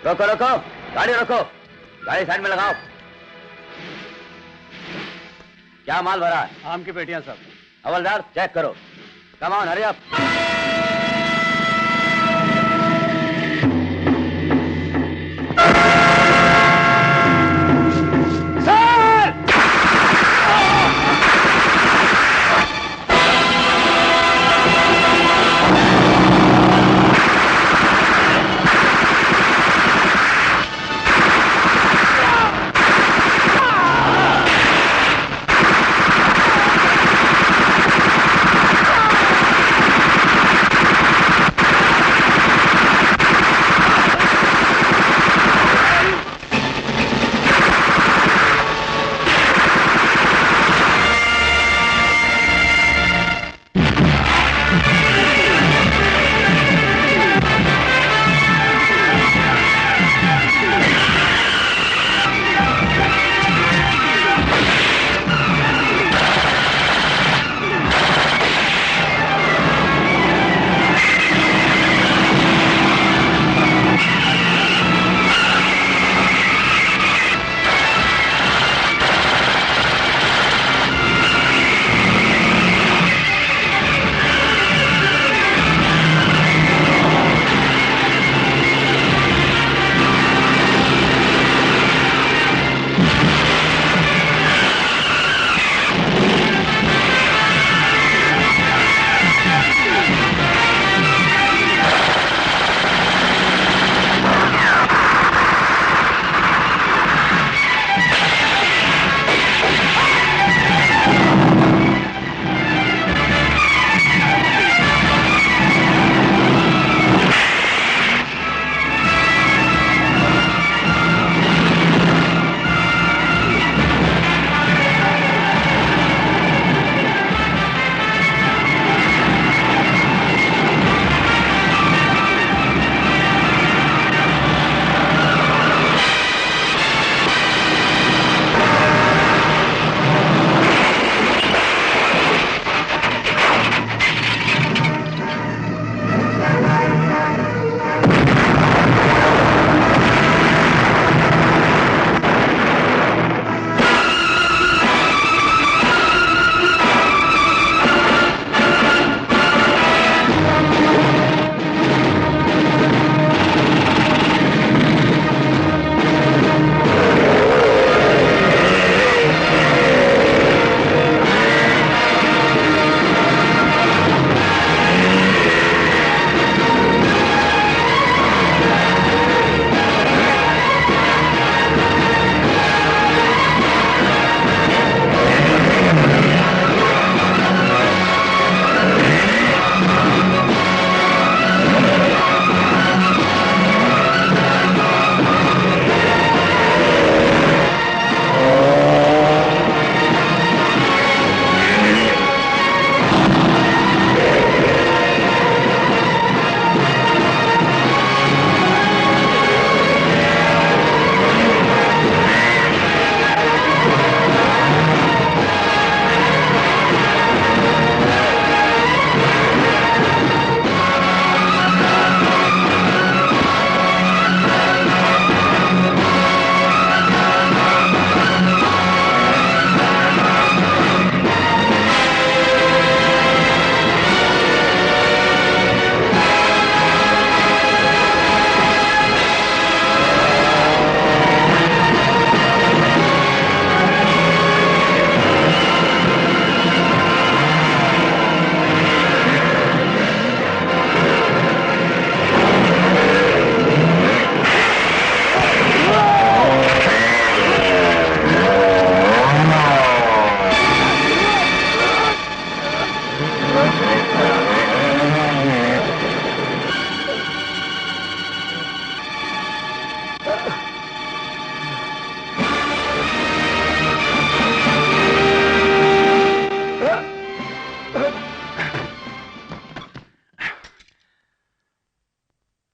रोको रोको, गाड़ी रोको, गाड़ी साइड में लगाओ। क्या माल भरा है? आम की पेटियां सब। हवलदार चेक करो। Come on, hurry up.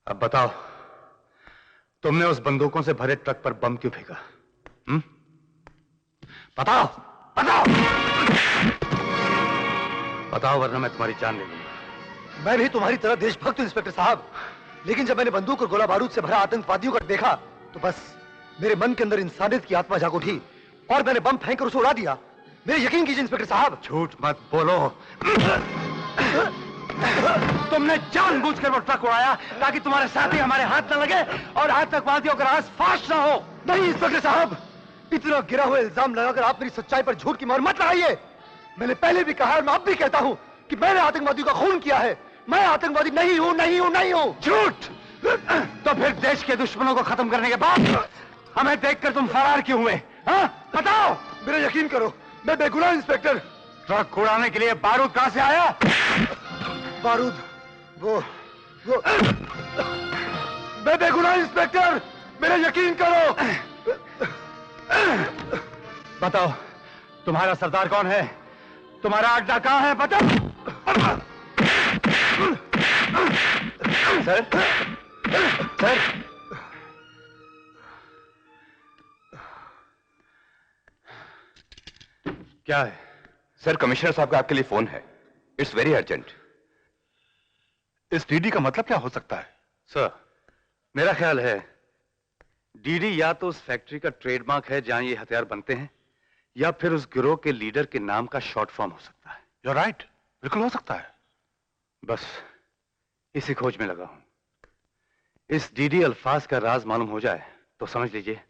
बताओ, तुमने उस बंदूकों से भरे ट्रक पर बम क्यों फेंका? बताओ, बताओ, बताओ, वरना मैं तुम्हारी जान ले लूंगा। मैं भी तुम्हारी तरह देशभक्त हूं इंस्पेक्टर साहब। लेकिन जब मैंने बंदूक और गोला बारूद से भरा आतंकवादियों को देखा तो बस मेरे मन के अंदर इंसानियत की आत्मा जाग उठी और मैंने बम फेंक कर उसे उड़ा दिया। मेरे यकीन कीजिए इंस्पेक्टर साहब। झूठ मत बोलो। तुमने जानबूझकर वो ट्रक उड़ाया ताकि तुम्हारे साथी हमारे हाथ न लगे और आतंकवादियों का राज फाश न हो। नहीं इंस्पेक्टर साहब, इतना गिरा हुआ इल्जाम लगाकर आप मेरी सच्चाई पर झूठ की मोहर मत लगाइए। मैंने पहले भी कहा और मैं अब भी कहता हूं कि मैंने आतंकवादियों का खून किया है। मैं आतंकवादी नहीं हूं, नहीं हूं, नहीं हूं। झूठ। तो फिर देश के दुश्मनों को खत्म करने के बाद हमें देखकर तुम फरार क्यों हुए? हाँ? बताओ। मेरा यकीन करो, मैं बेगुनाह इंस्पेक्टर। ट्रक उड़ाने के लिए बारूद कहां से आया? बारूद वो मैं बेगुनाह इंस्पेक्टर, मेरा यकीन करो। बताओ, तुम्हारा सरदार कौन है? तुम्हारा अड्डा कहां है? बताओ। सर, सर, क्या है? सर, कमिश्नर साहब का आपके लिए फोन है। It's very urgent. इस डीडी का मतलब क्या हो सकता है? सर, मेरा ख्याल है डीडी या तो उस फैक्ट्री का ट्रेडमार्क है जहां ये हथियार बनते हैं, या फिर उस गिरोह के लीडर के नाम का शॉर्ट फॉर्म हो सकता है। You're right, बिल्कुल हो सकता है। बस इसी खोज में लगा हूं। इस डीडी अल्फाज का राज मालूम हो जाए तो समझ लीजिए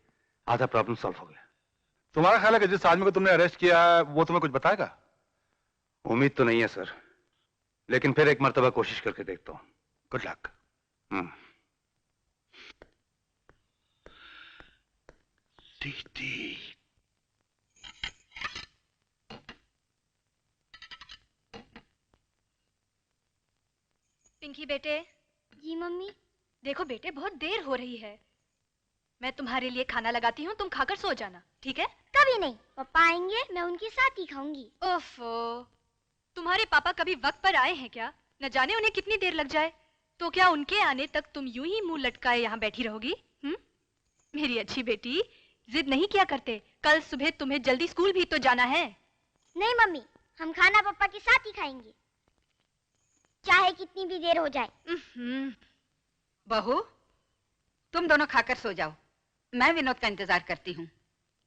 आधा प्रॉब्लम सॉल्व हो गया। तुम्हारा ख्याल है कि जिस आदमी को तुमने अरेस्ट किया है वो तुम्हें कुछ बताएगा? उम्मीद तो नहीं है सर, लेकिन फिर एक मर्तबा कोशिश करके देखता हूं। Good luck. डीडी। पिंकी बेटे। जी मम्मी। देखो बेटे, बहुत देर हो रही है। मैं तुम्हारे लिए खाना लगाती हूँ, तुम खाकर सो जाना, ठीक है? कभी नहीं, पापा आएंगे मैं उनके साथ ही खाऊंगी। ओफो, तुम्हारे पापा कभी वक्त पर आए हैं क्या? न जाने उन्हें कितनी देर लग जाए। तो क्या उनके आने तक तुम यूं ही मुंह लटकाए यहाँ बैठी रहोगी? मेरी अच्छी बेटी, जिद नहीं किया करते। कल सुबह तुम्हें जल्दी स्कूल भी तो जाना है। नहीं मम्मी, हम खाना पापा के साथ ही खाएंगे, चाहे कितनी भी देर हो जाए। बहू, तुम दोनों खाकर सो जाओ, मैं विनोद का इंतजार करती हूँ।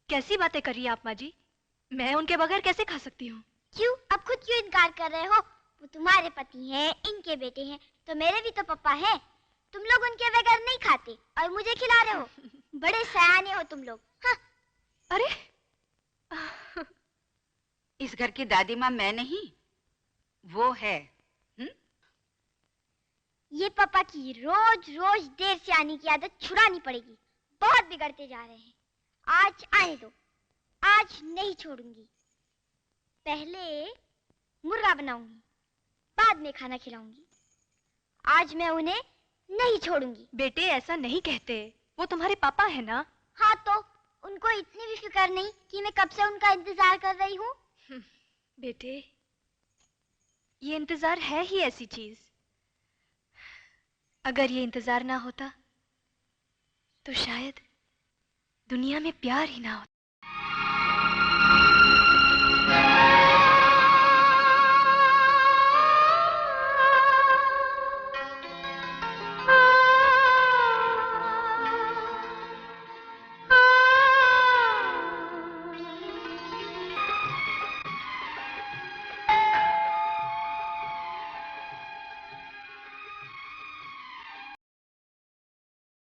कैसी बातें कर रही है आप माँ जी? मैं उनके बगैर कैसे खा सकती हूँ? क्यों, अब खुद क्यों इनकार कर रहे हो? वो तुम्हारे पति हैं, इनके बेटे हैं, तो मेरे भी तो पापा हैं। तुम लोग उनके बगैर नहीं खाते और मुझे खिला रहे हो। बड़े सयाने हो तुम लोग। हाँ। अरे इस घर की दादी माँ मैं नहीं, वो है। ये पापा की रोज रोज देर से आने की आदत छुड़ानी पड़ेगी। बहुत बिगड़ते जा रहे हैं। आज आने दो, आज नहीं छोड़ूंगी। पहले मुर्गा बनाऊंगी, बाद में खाना खिलाऊंगी। आज मैं उन्हें नहीं छोड़ूंगी। बेटे, ऐसा नहीं कहते, वो तुम्हारे पापा है ना? हाँ, तो उनको इतनी भी फिक्र नहीं कि मैं कब से उनका इंतजार कर रही हूँ? बेटे, ये इंतजार है ही ऐसी चीज। अगर ये इंतजार ना होता तो शायद दुनिया में प्यार ही ना होता।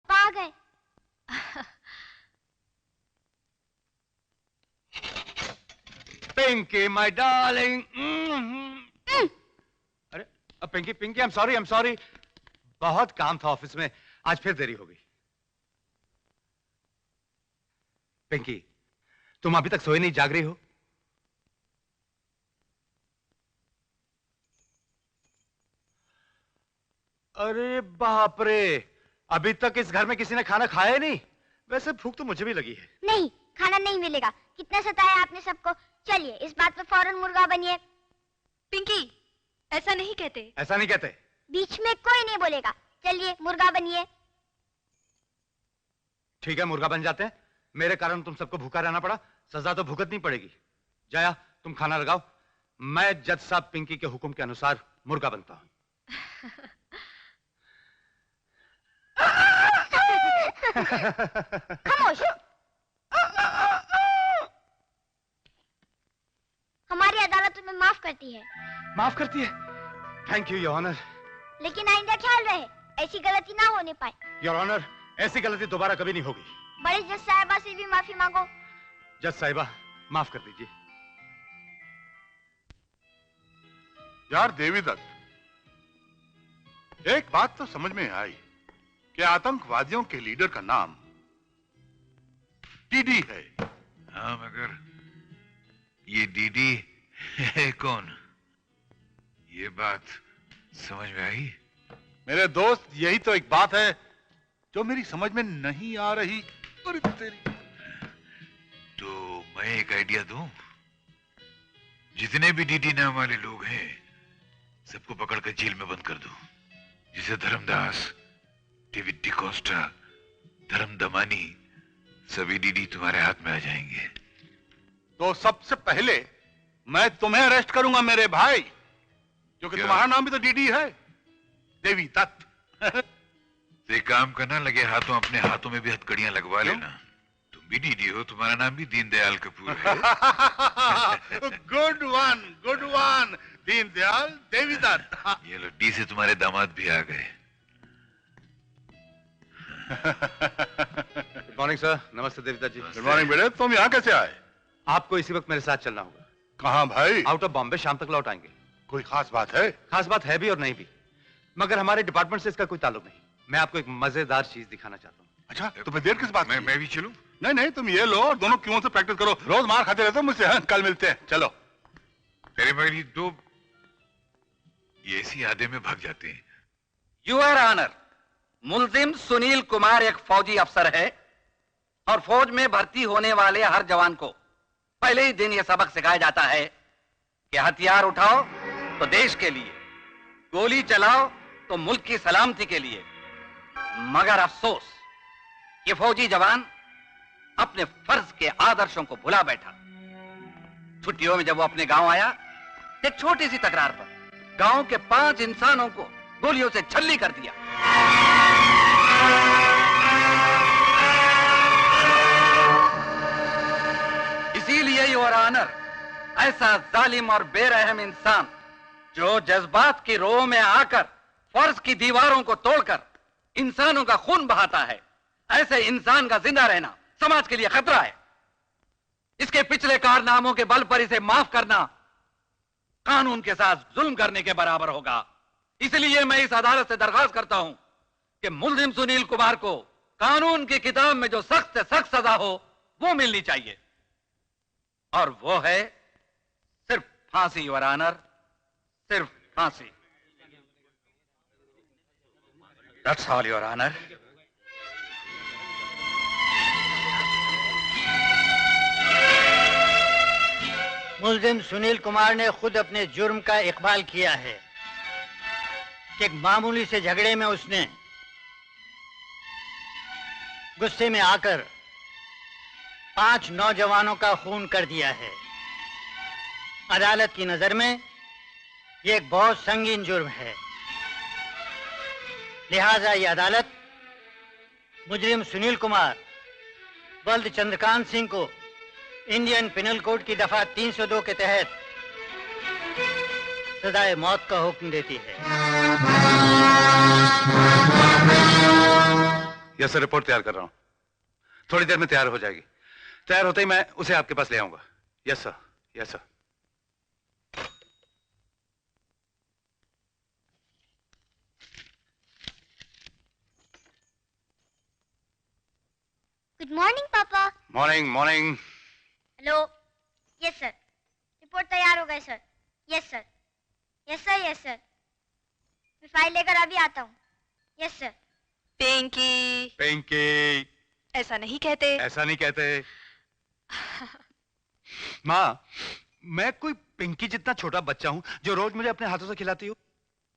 आ गए। Pinky my darling. अरे Pinky, Pinky, I am sorry. बहुत काम था ऑफिस में, आज फिर देरी हो गई। पिंकी, तुम अभी तक सोए नहीं, जाग रही हो? अरे बाप रे, अभी तक इस घर में किसी ने खाना खाया ही नहीं। वैसे भूख तो मुझे भी लगी है। नहीं, खाना नहीं मिलेगा। कितना सताया आपने सबको। चलिए, इस बात पे फौरन मुर्गा बनिए। पिंकी, ऐसा नहीं कहते। ऐसा नहीं कहते। बीच में कोई नहीं बोलेगा। चलिए, मुर्गा बनिए। ठीक है, मुर्गा बन जाते हैं। मेरे कारण तुम सबको भूखा रहना पड़ा, सजा तो भुगतनी पड़ेगी। जाया, तुम खाना लगाओ, मैं जज साहब पिंकी के हुक्म के अनुसार मुर्गा बनता हूं। खामोश। हमारी अदालत तुम्हें माफ करती है। माफ करती है? Thank you your honour. लेकिन आइंदा ख्याल रहे ऐसी गलती ना होने पाए। योर ऑनर, ऐसी गलती दोबारा कभी नहीं होगी। बड़े जज साहिबा से भी माफी मांगो। जज साहिबा माफ कर दीजिए। यार देवी दत्त, एक बात तो समझ में आई कि आतंकवादियों के लीडर का नाम डीडी है। हाँ, मगर ये डीडी है कौन? ये बात समझ में आई? मेरे दोस्त, यही तो एक बात है जो मेरी समझ में नहीं आ रही। अरे तेरी। तो मैं एक आइडिया दूं? जितने भी डीडी नाम वाले लोग हैं सबको पकड़कर जेल में बंद कर दो। जिसे धर्मदास, डेविड डिकोस्टा, धर्म दमानी, सभी डीडी तुम्हारे हाथ में आ जाएंगे। तो सबसे पहले मैं तुम्हें अरेस्ट करूंगा मेरे भाई, क्योंकि तुम्हारा नाम भी तो डीडी है, देवी दत्त। तो एक काम करना, लगे हाथों अपने हाथों में भी हथकड़ियां लगवा लेना। तुम भी डीडी हो, तुम्हारा नाम भी दीनदयाल कपूर है। Good one, good one. Deendayal Devi Dutt. ये लो, डी से तुम्हारे दामाद भी आ गए। Good morning sir. नमस्ते देवदत्त जी। गुड मॉर्निंग बेटे, तुम यहाँ कैसे आए? आपको इसी वक्त मेरे साथ चलना होगा। कहाँ भाई? आउट ऑफ बॉम्बे, शाम तक लौट आएंगे। कोई खास बात है? खास बात है भी और नहीं भी, मगर हमारे डिपार्टमेंट से इसका कोई ताल्लुक नहीं। मैं आपको एक मजेदार चीज दिखाना चाहता हूँ। अच्छा, तुम्हें देर किस बात? मैं भी चलूं? नहीं नहीं, तुम ये लो और दोनों क्यों से प्रैक्टिस करो। रोज मार खाते रहते हो मुझसे। हाँ, कल मिलते हैं, चलो। मेरे मेरी दो ये ऐसी आधे में भाग जाते हैं। यूर ऑनर, मुलजिम सुनील कुमार एक फौजी अफसर है और फौज में भर्ती होने वाले हर जवान को पहले ही दिन यह सबक सिखाया जाता है कि हथियार उठाओ तो देश के लिए, गोली चलाओ तो मुल्क की सलामती के लिए। मगर अफसोस, ये फौजी जवान अपने फर्ज के आदर्शों को भुला बैठा। छुट्टियों में जब वो अपने गांव आया, एक छोटी सी तकरार पर गांव के 5 इंसानों को गोलियों से छल्ली कर दिया। इसीलिए योर ऑनर, ऐसा जालिम और बेरहम इंसान जो जज्बात की रोह में आकर फर्ज की दीवारों को तोड़कर इंसानों का खून बहाता है, ऐसे इंसान का जिंदा रहना समाज के लिए खतरा है। इसके पिछले कारनामों के बल पर इसे माफ करना कानून के साथ जुल्म करने के बराबर होगा। इसलिए मैं इस अदालत से दरख्वास्त करता हूं कि मुलजिम सुनील कुमार को कानून की किताब में जो सख्त से सख्त सजा हो वो मिलनी चाहिए, और वो है सिर्फ फांसी योर ऑनर, सिर्फ फांसी। That's all your honour. मुलजिम सुनील कुमार ने खुद अपने जुर्म का इकबाल किया है कि एक मामूली से झगड़े में उसने गुस्से में आकर 5 नौजवानों का खून कर दिया है। अदालत की नजर में यह एक बहुत संगीन जुर्म है, लिहाजा ये अदालत मुजरिम सुनील कुमार बल्द चंद्रकांत सिंह को इंडियन पिनल कोड की दफा 302 के तहत सजाए मौत का हुक्म देती है। यस सर, रिपोर्ट तैयार कर रहा हूं। थोड़ी देर में तैयार हो जाएगी। तैयार होते ही मैं उसे आपके पास ले आऊंगा। Yes sir, yes sir. Good morning papa. Morning morning. Hello. Yes sir, report तैयार हो गए sir. Yes sir, yes sir, yes sir. मैं फाइल लेकर अभी आता हूँ। Yes sir. पिंकी, पिंकी, ऐसा नहीं कहते। ऐसा नहीं कहते। माँ, मैं कोई पिंकी जितना छोटा बच्चा हूँ जो रोज मुझे अपने हाथों से खिलाती हो?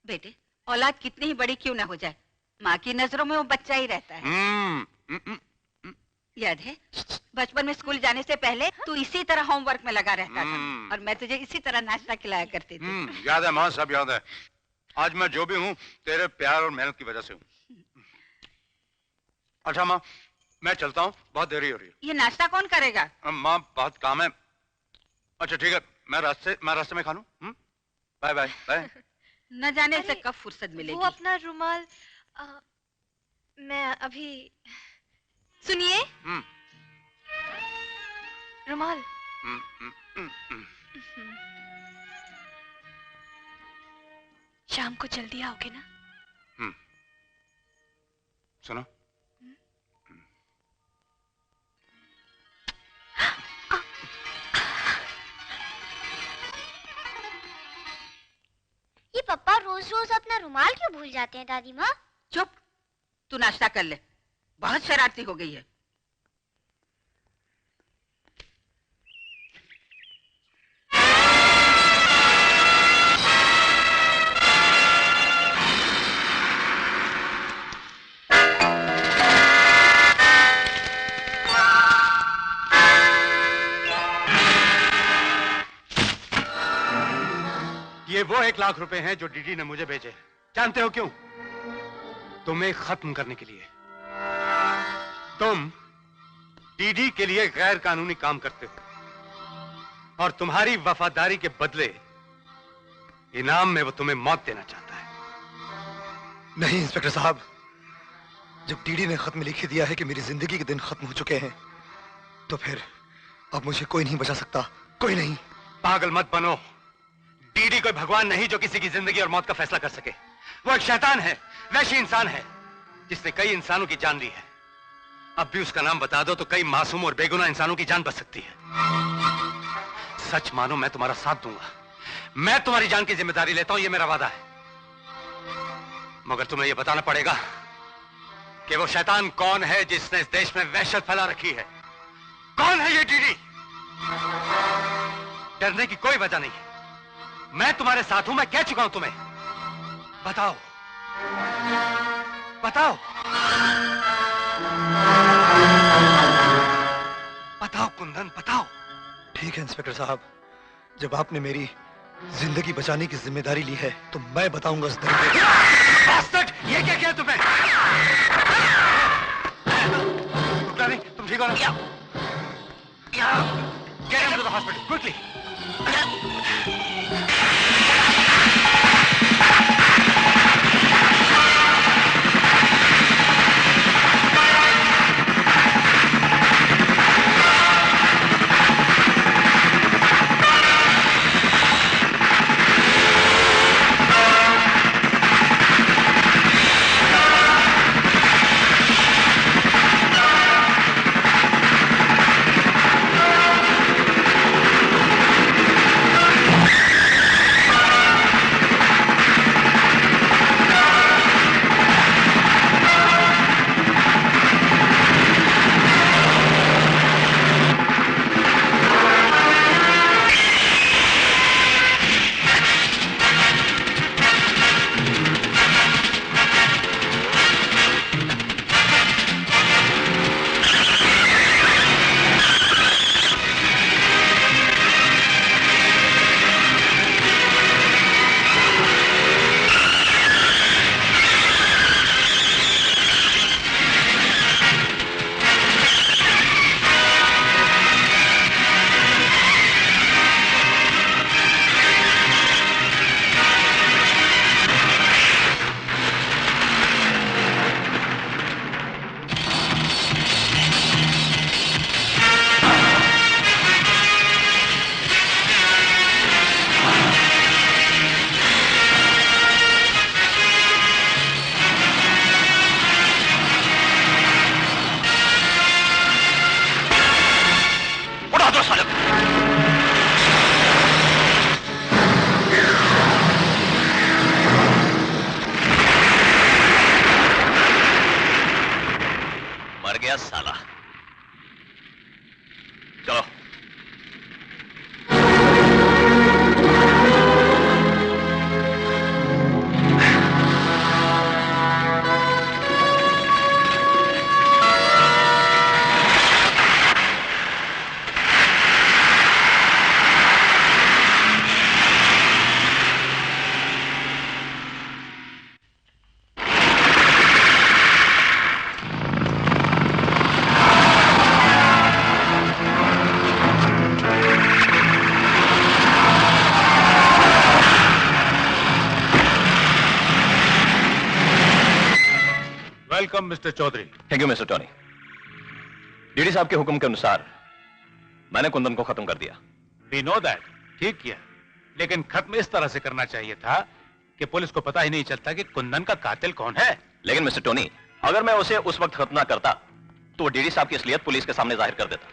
बेटे, औलाद कितनी ही बड़ी क्यों ना हो जाए, माँ की नजरों में वो बच्चा ही रहता है। याद है बचपन में स्कूल जाने से पहले तू इसी तरह होमवर्क में लगा रहता था और मैं तुझे इसी तरह नाश्ता खिलाया करती थी। याद है माँ, सब याद है। आज मैं जो भी हूँ तेरे प्यार और मेहनत की वजह से हूँ। अच्छा माँ, मैं चलता हूँ, बहुत देरी हो रही है। ये नाश्ता कौन करेगा? माँ बहुत काम है। अच्छा ठीक है, मैं रास्ते में खा लूँ। Bye bye bye. न जाने इसे कब फुर्सत मिलेगी। वो अपना रुमाल मैं अभी सुनिए। रुमाल। शाम को जल्दी आओगे ना? सुनो, ये पापा रोज रोज अपना रुमाल क्यों भूल जाते हैं दादी माँ? चुप, तू नाश्ता कर ले, बहुत शरारती हो गई है। ये वो 1 लाख रुपए हैं जो डीडी ने मुझे भेजे। जानते हो क्यों? तुम्हें खत्म करने के लिए। तुम डीडी के लिए गैर कानूनी काम करते हो और तुम्हारी वफादारी के बदले इनाम में वो तुम्हें मौत देना चाहता है। नहीं इंस्पेक्टर साहब, जब डीडी ने खत में लिख दिया है कि मेरी जिंदगी के दिन खत्म हो चुके हैं, तो फिर अब मुझे कोई नहीं बचा सकता, कोई नहीं। पागल मत बनो। डीडी कोई भगवान नहीं जो किसी की जिंदगी और मौत का फैसला कर सके। वो एक शैतान है, वैशी इंसान है जिसने कई इंसानों की जान ली है। अब भी उसका नाम बता दो तो कई मासूम और बेगुनाह इंसानों की जान बच सकती है। सच मानो, मैं तुम्हारा साथ दूंगा। मैं तुम्हारी जान की जिम्मेदारी लेता हूं, यह मेरा वादा है। मगर तुम्हें यह बताना पड़ेगा कि वो शैतान कौन है जिसने इस देश में वहशत फैला रखी है। कौन है ये डीडी? डरने की कोई वजह नहीं, मैं तुम्हारे साथ हूं। मैं कह चुका हूं तुम्हें। बताओ बताओ बताओ कुंदन, बताओ। ठीक है इंस्पेक्टर साहब, जब आपने मेरी जिंदगी बचाने की जिम्मेदारी ली है तो मैं बताऊंगा इस बास्टर्ड, ये क्या किया तुमने? नहीं, तुम ठीक हो ना? Get him to the hospital quickly. Mister Chaudhary. Thank you mister Tony. DD साहब के हुक्म के अनुसार मैंने कुंदन को खत्म कर दिया। वी नो दैट, ठीक किया, लेकिन खत्म इस तरह से करना चाहिए था कि पुलिस को पता ही नहीं चलता कि कुंदन का कातिल कौन है। लेकिन मिस्टर टोनी, अगर मैं उसे उस वक्त खत्म ना करता तो डीडी साहब की असलियत पुलिस के सामने जाहिर कर देता।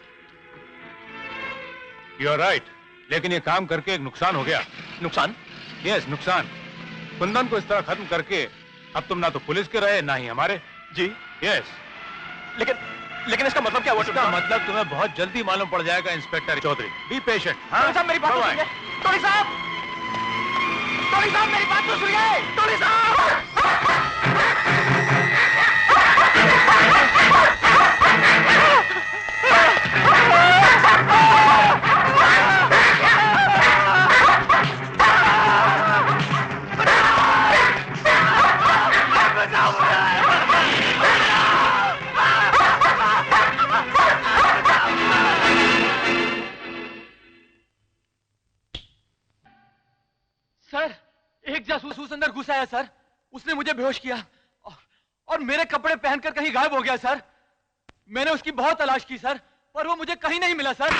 यू आर राइट, लेकिन ये काम करके एक नुकसान हो गया। नुकसान? यस, नुकसान। कुंदन को इस तरह खत्म करके अब तुम ना तो पुलिस के रहे ना ही हमारे। जी यस। लेकिन इसका मतलब क्या हुआ? इसका मतलब तुम्हें बहुत जल्दी मालूम पड़ जाएगा inspector Chaudhary. Be patient. Tony साहब मेरी बात तो सुनिए। टोनी साहब मेरी बात तो सुनिए। टोनी साहब सर, एक जासूस अंदर घुस आया सर। उसने मुझे बेहोश किया और मेरे कपड़े पहनकर कहीं गायब हो गया सर। मैंने उसकी बहुत तलाश की सर, पर वो मुझे कहीं नहीं मिला सर।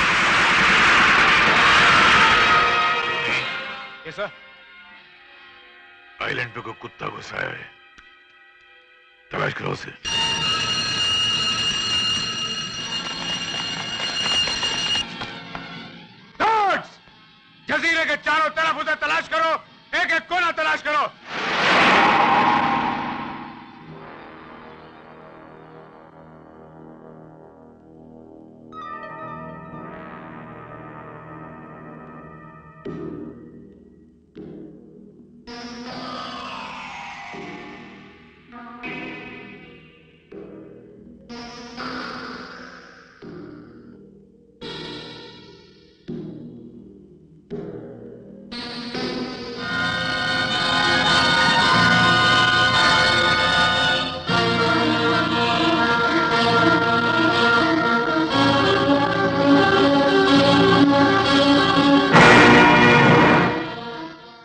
ये सर, आइलैंड पे कोई कुत्ता घुसाया है, तलाश करो उसे। जजीरे के चारों तरफ उसे तलाश करो, एक एक कोना तलाश करो।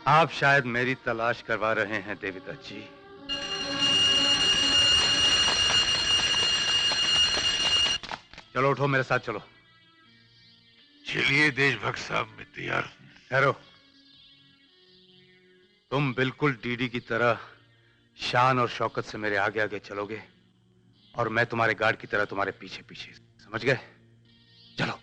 आप शायद मेरी तलाश करवा रहे हैं देवीदत्त जी। चलो उठो, मेरे साथ चलो। चलिए देशभक्त साहब, मैं तैयार हूं। ठहरो, तुम बिल्कुल डीडी की तरह शान और शौकत से मेरे आगे आगे चलोगे और मैं तुम्हारे गार्ड की तरह तुम्हारे पीछे पीछे। समझ गए? चलो।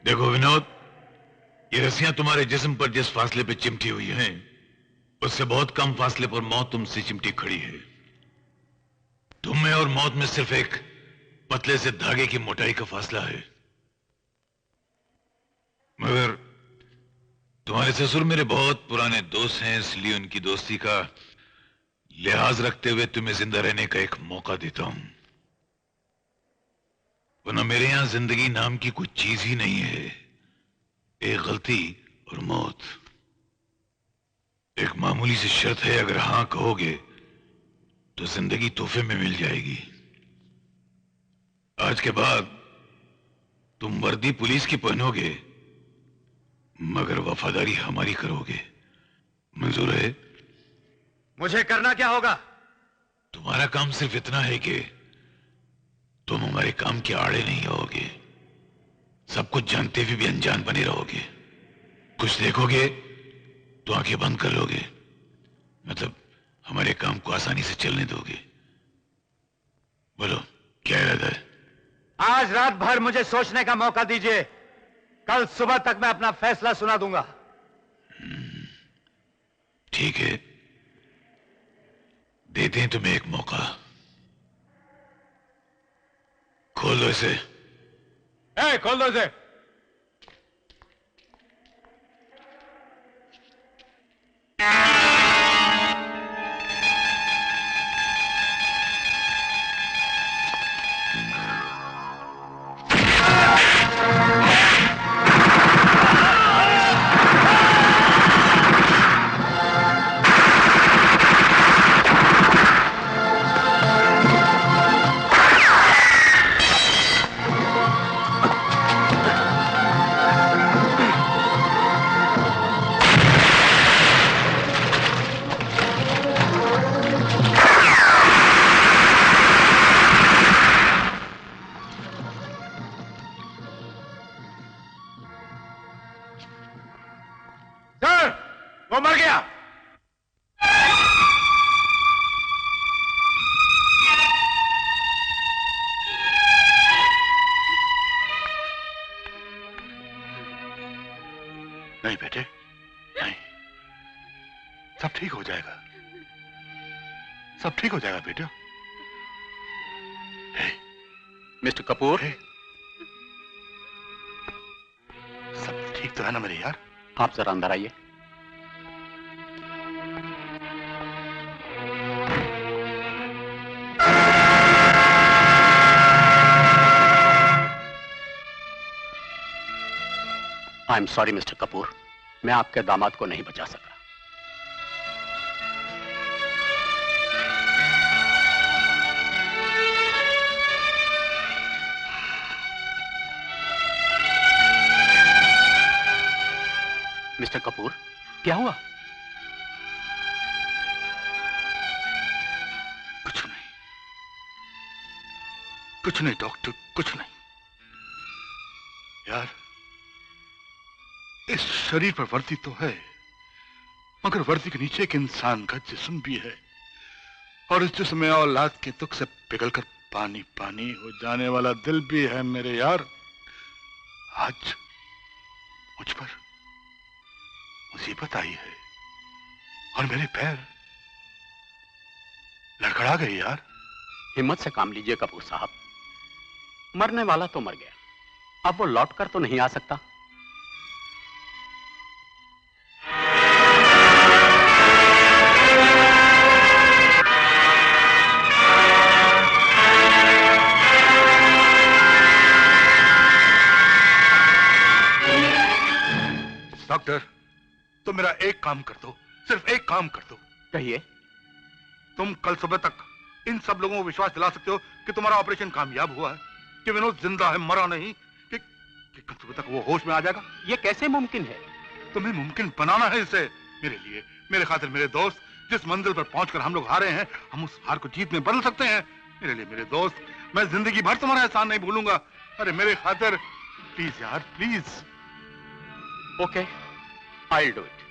देखो विनोद, ये रस्सियां तुम्हारे जिस्म पर जिस फासले पे चिमटी हुई हैं, उससे बहुत कम फासले पर मौत तुमसे चिमटी खड़ी है। तुम में और मौत में सिर्फ एक पतले से धागे की मोटाई का फासला है। मगर तुम्हारे ससुर मेरे बहुत पुराने दोस्त हैं, इसलिए उनकी दोस्ती का लिहाज रखते हुए तुम्हें जिंदा रहने का एक मौका देता हूं। वरना मेरे यहां जिंदगी नाम की कुछ चीज ही नहीं है। एक गलती और मौत। एक मामूली सी शर्त है, अगर हां कहोगे तो जिंदगी तोहफे में मिल जाएगी। आज के बाद तुम वर्दी पुलिस की पहनोगे, मगर वफादारी हमारी करोगे। मंजूर है? मुझे करना क्या होगा? तुम्हारा काम सिर्फ इतना है कि तुम हमारे काम के आड़े नहीं आओगे। सब कुछ जानते हुए भी अनजान बने रहोगे। कुछ देखोगे तो आंखें बंद कर लोगे, मतलब हमारे काम को आसानी से चलने दोगे। बोलो क्या इरादा है? आज रात भर मुझे सोचने का मौका दीजिए, कल सुबह तक मैं अपना फैसला सुना दूंगा। ठीक है, देते हैं तुम्हें एक मौका। खोल दो इसे। खोल दो इसे। नहीं बेटे, नहीं, सब ठीक हो जाएगा, सब ठीक हो जाएगा बेटा। मिस्टर कपूर, सब ठीक तो है ना मेरे यार? आप जरा अंदर आइए। आई एम सॉरी मिस्टर कपूर, मैं आपके दामाद को नहीं बचा सका। मिस्टर कपूर, क्या हुआ? कुछ नहीं, कुछ नहीं डॉक्टर, कुछ नहीं। यार, इस शरीर पर वर्दी तो है, मगर वर्दी के नीचे एक इंसान का जिस्म भी है, और इस जिस्म में औलाद के दुख से पिघलकर पानी पानी हो जाने वाला दिल भी है मेरे यार। आज मुझ पर मुसीबत आई है और मेरे पैर लड़खड़ा गए यार। हिम्मत से काम लीजिए कपूर साहब, मरने वाला तो मर गया, अब वो लौट कर तो नहीं आ सकता। डॉक्टर, तुम मेरा एक काम कर दो, सिर्फ एक काम कर दो। कहिए। तुम कल सुबह तक इन सब लोगों को विश्वास दिला सकते हो कि तुम्हारा ऑपरेशन कामयाब हुआ है, कि विनोद जिंदा है, मरा नहीं, कि कल सुबह तक वो होश में आ जाएगा। ये कैसे मुमकिन है? तुम्हें मुमकिन बनाना है इसे, मेरे लिए, मेरे खातिर, मेरे दोस्त। जिस मंजिल पर पहुंचकर हम लोग हारे हैं, हम उस हार को जीत में बदल सकते हैं। मेरे लिए, मेरे दोस्त, मैं जिंदगी भर तुम्हारा एहसान नहीं भूलूंगा। अरे मेरे खातिर प्लीज यार, please. Okay, I'll do it.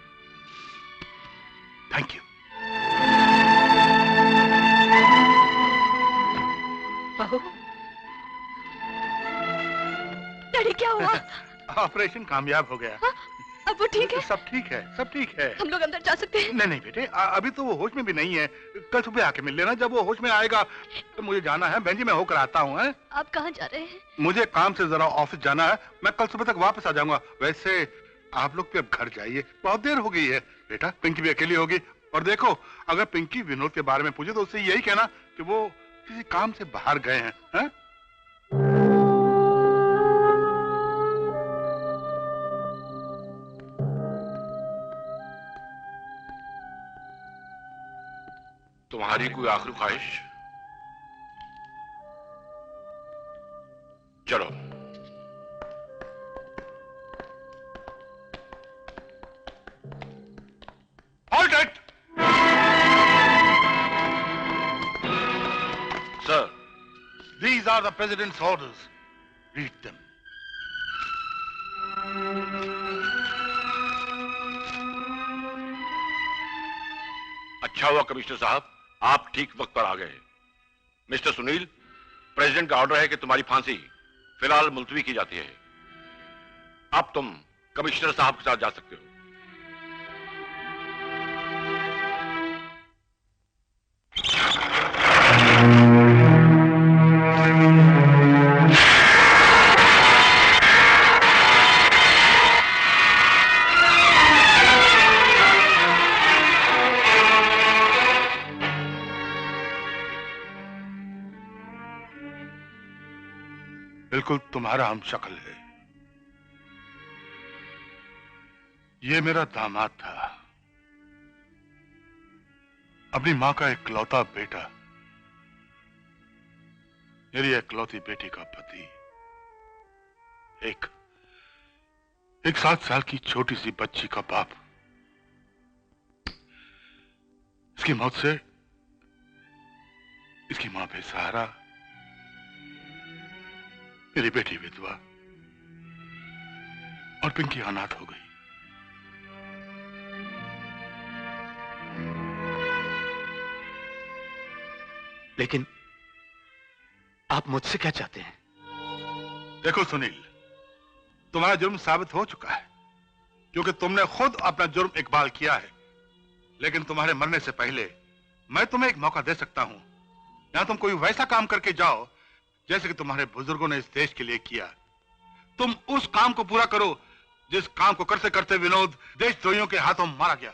Thank you. बहू, डैडी क्या हुआ? ऑपरेशन कामयाब हो गया। हा? अब वो ठीक है? सब ठीक है, सब ठीक है। हम लोग अंदर जा सकते हैं? नहीं नहीं बेटे, अभी तो वो होश में भी नहीं है। कल सुबह आके मिल लेना, जब वो होश में आएगा। तो मुझे जाना है, बेंजी मैं होकर आता हूँ। आप कहाँ जा रहे हैं? मुझे काम से जरा ऑफिस जाना है, मैं कल सुबह तक वापस आ जाऊंगा। वैसे आप लोग भी अब घर जाइए, बहुत देर हो गई है। बेटा, पिंकी भी अकेली होगी, और देखो अगर पिंकी विनोद के बारे में पूछे तो उससे यही कहना कि वो किसी काम से बाहर गए हैं, हैं? तुम्हारी कोई आखिरी ख्वाहिश? चलो। Halt it! Sir. These are the President's orders. Read them. अच्छा हुआ कमिश्नर साहब, आप ठीक वक्त पर आ गए। मिस्टर सुनील, प्रेसिडेंट का ऑर्डर है कि तुम्हारी फांसी फिलहाल मुलतवी की जाती है। अब तुम कमिश्नर साहब के साथ जा सकते हो। बिल्कुल तुम्हारा हम शक्ल है। ये मेरा दामाद था, अपनी मां का इकलौता बेटा, मेरी इकलौती बेटी का पति, एक 7 साल की छोटी सी बच्ची का बाप। इसकी मौत से इसकी मां बेसहारा, मेरी बेटी विधवा और पिंकी अनाथ हो गई। लेकिन आप मुझसे क्या चाहते हैं? देखो सुनील, तुम्हारा जुर्म साबित हो चुका है, क्योंकि तुमने खुद अपना जुर्म इकबाल किया है। लेकिन तुम्हारे मरने से पहले मैं तुम्हें एक मौका दे सकता हूं, या तुम कोई वैसा काम करके जाओ जैसे कि तुम्हारे बुजुर्गों ने इस देश के लिए किया। तुम उस काम को पूरा करो जिस काम को करते करते विनोद देशद्रोहियों के हाथों मारा गया।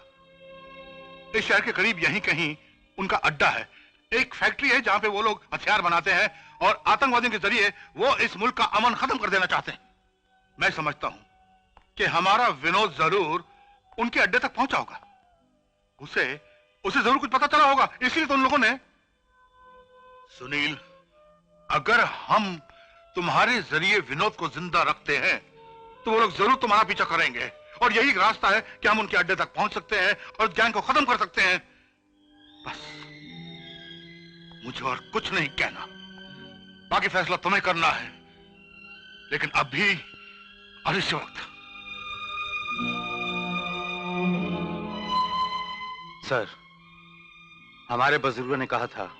इस शहर के करीब यहीं कहीं उनका अड्डा है, एक फैक्ट्री है जहां पे वो लोग हथियार बनाते हैं और आतंकवादियों के जरिए वो इस मुल्क का अमन खत्म कर देना चाहते हैं। मैं समझता हूं कि हमारा विनोद जरूर उनके अड्डे तक पहुंचा होगा। उसे जरूर कुछ पता चला होगा, इसलिए तो उन लोगों ने। सुनील, अगर हम तुम्हारे जरिए विनोद को जिंदा रखते हैं तो वो लोग जरूर तुम्हारा पीछा करेंगे, और यही रास्ता है कि हम उनके अड्डे तक पहुंच सकते हैं और गैंग को खत्म कर सकते हैं। बस मुझे और कुछ नहीं कहना, बाकी फैसला तुम्हें करना है, लेकिन अभी और इस वक्त। सर, हमारे बुजुर्गों ने कहा था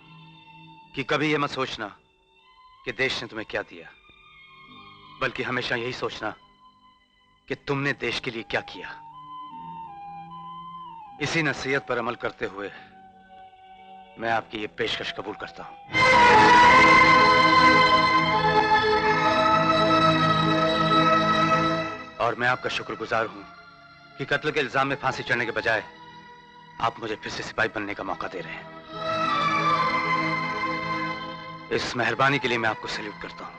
कि कभी यह मत सोचना कि देश ने तुम्हें क्या दिया, बल्कि हमेशा यही सोचना कि तुमने देश के लिए क्या किया। इसी नसीहत पर अमल करते हुए मैं आपकी ये पेशकश कबूल करता हूं। और मैं आपका शुक्रगुजार हूं कि कत्ल के इल्जाम में फांसी चढ़ने के बजाय आप मुझे फिर से सिपाही बनने का मौका दे रहे हैं। इस मेहरबानी के लिए मैं आपको सैल्यूट करता हूं।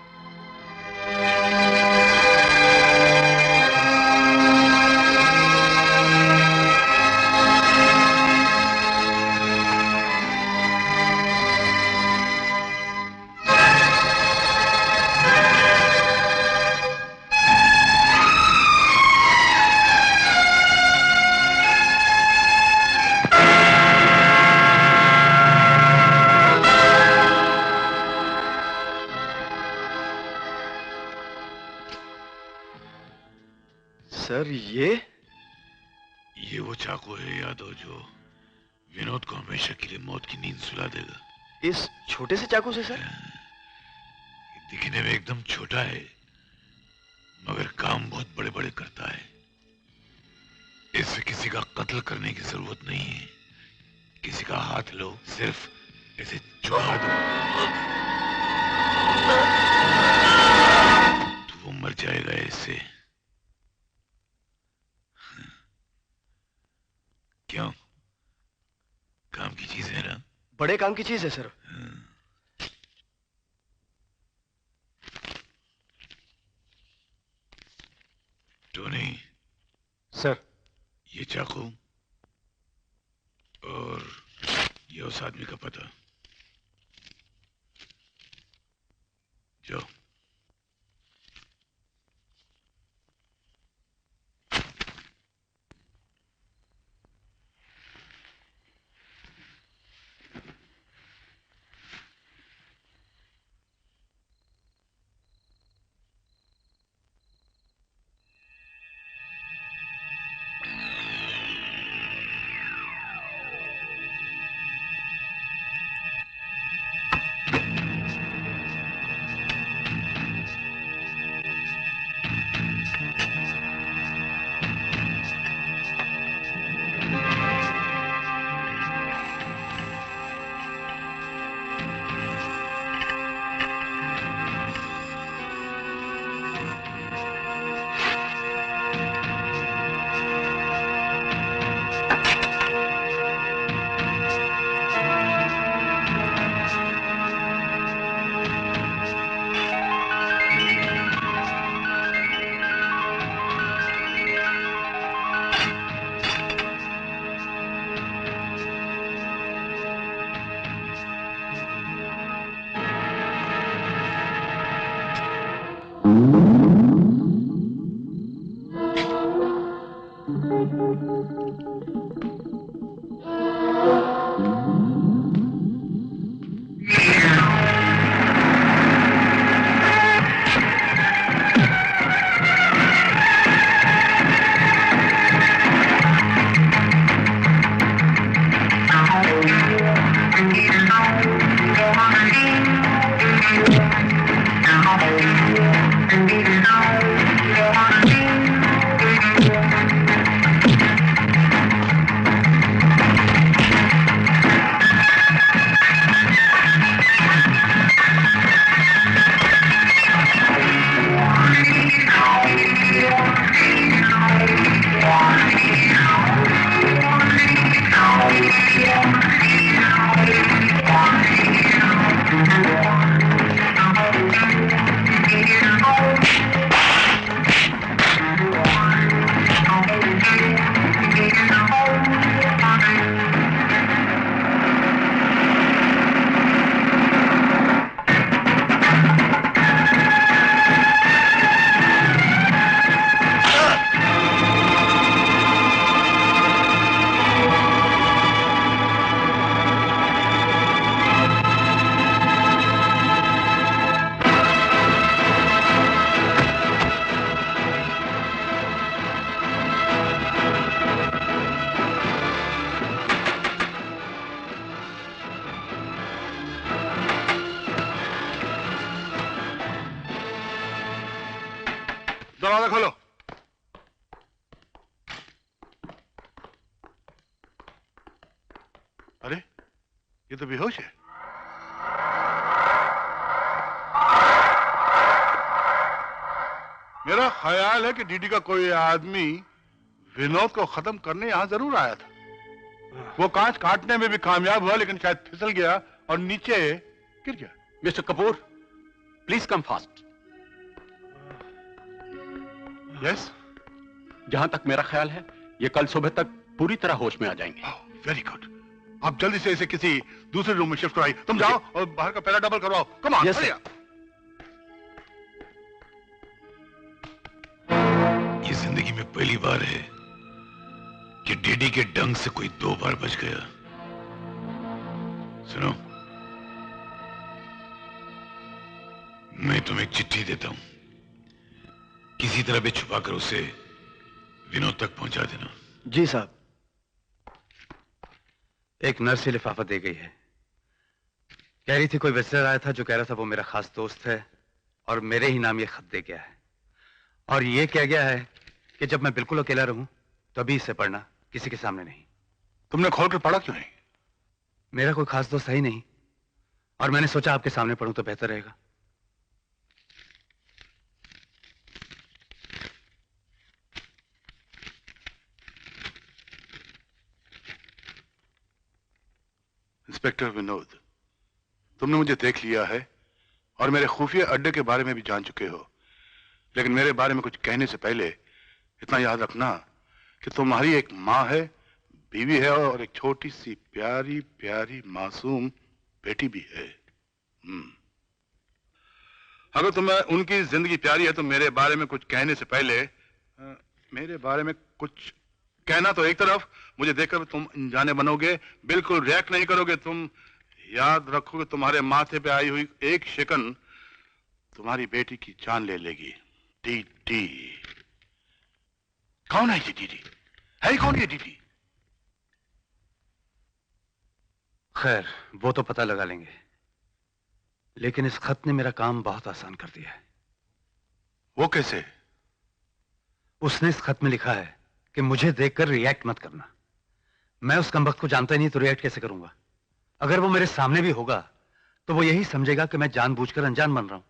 सर, ये वो चाकू है, याद हो, जो विनोद को हमेशा के लिए मौत की नींद सुला देगा। इस छोटे से चाकू से सर? दिखने में एकदम छोटा है, मगर काम बहुत बड़े बड़े करता है। इससे किसी का कत्ल करने की जरूरत नहीं है, किसी का हाथ लो, सिर्फ ऐसे चुरा दो तो वो मर जाएगा। इससे क्यों? काम की चीज है ना? बड़े काम की चीज है सर। टोनी। सर। ये चाकू और ये उस आदमी का पता। जाओ। दरवाजा खोलो। अरे ये तो बेहोश है। मेरा ख्याल है कि डीडी का कोई आदमी विनोद को खत्म करने यहां जरूर आया था। वो कांच काटने में भी कामयाब हुआ, लेकिन शायद फिसल गया और नीचे गिर गया। Mister Kapoor, please come fast. Yes, जहां तक मेरा ख्याल है ये कल सुबह तक पूरी तरह होश में आ जाएंगे। Very good. आप जल्दी से इसे किसी दूसरे रूम में शिफ्ट कराइए। तुम जाओ और बाहर का पहला डबल करवाओ। Come on. Yes, sir. ये जिंदगी में पहली बार है कि डीडी के डंग से कोई 2 बार बच गया। सुनो, मैं तुम्हें एक चिट्ठी देता हूं, किसी तरह भी छुपाकर उसे विनोद तक पहुंचा देना। जी साहब। एक नर्स से लिफाफा दे गई है। कह रही थी कोई विजिटर आया था जो कह रहा था वो मेरा खास दोस्त है और मेरे ही नाम ये खत दे गया है, और ये कह गया है कि जब मैं बिल्कुल अकेला रहूं तभी इसे पढ़ना, किसी के सामने नहीं। तुमने खोलकर पढ़ा क्यों नहीं? मेरा कोई खास दोस्त है ही नहीं, और मैंने सोचा आपके सामने पढ़ूं तो बेहतर रहेगा। इंस्पेक्टर विनोद, तुमने मुझे देख लिया है और मेरे खुफिया अड्डे के बारे में भी जान चुके हो, लेकिन मेरे बारे में कुछ कहने से पहले इतना याद रखना कि तुम्हारी एक माँ है, बीवी है और एक छोटी सी प्यारी प्यारी मासूम बेटी भी है। अगर तुम्हें उनकी जिंदगी प्यारी है तो मेरे बारे में कुछ कहने से पहले मेरे बारे में कुछ कहना तो एक तरफ, मुझे देखकर तुम अनजाने बनोगे, बिल्कुल रिएक्ट नहीं करोगे। तुम याद रखोगे तुम्हारे माथे पे आई हुई एक शिकन तुम्हारी बेटी की जान ले लेगी। डीडी। कौन है ये डीडी? है कौन ये डीडी? खैर, वो तो पता लगा लेंगे, लेकिन इस खत ने मेरा काम बहुत आसान कर दिया है। वो कैसे? उसने इस खत में लिखा है कि मुझे देखकर रिएक्ट मत करना। मैं उस कमबख्त को जानता ही नहीं तो रिएक्ट कैसे करूंगा? अगर वो मेरे सामने भी होगा तो वो यही समझेगा कि मैं जानबूझकर अनजान बन रहा हूं,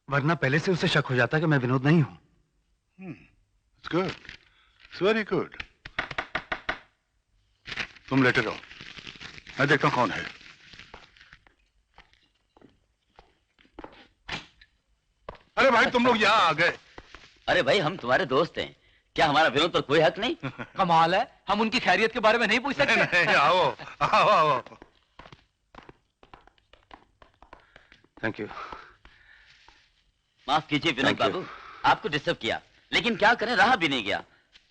वरना पहले से उसे शक हो जाता कि मैं विनोद नहीं हूं। It's good. It's very good. तुम लेटे रहो, मैं देखता हूं कौन है। अरे भाई, तुम लोग यहाँ आ गए। अरे भाई, हम तुम्हारे दोस्त हैं, क्या हमारा विनोद पर कोई हक नहीं? कमाल है, हम उनकी खैरियत के बारे में नहीं पूछ सकते? नहीं, आओ आओ आओ। Thank you. माफ कीजिए विनोद बाबू, आपको डिस्टर्ब किया, लेकिन क्या करें, रहा भी नहीं गया।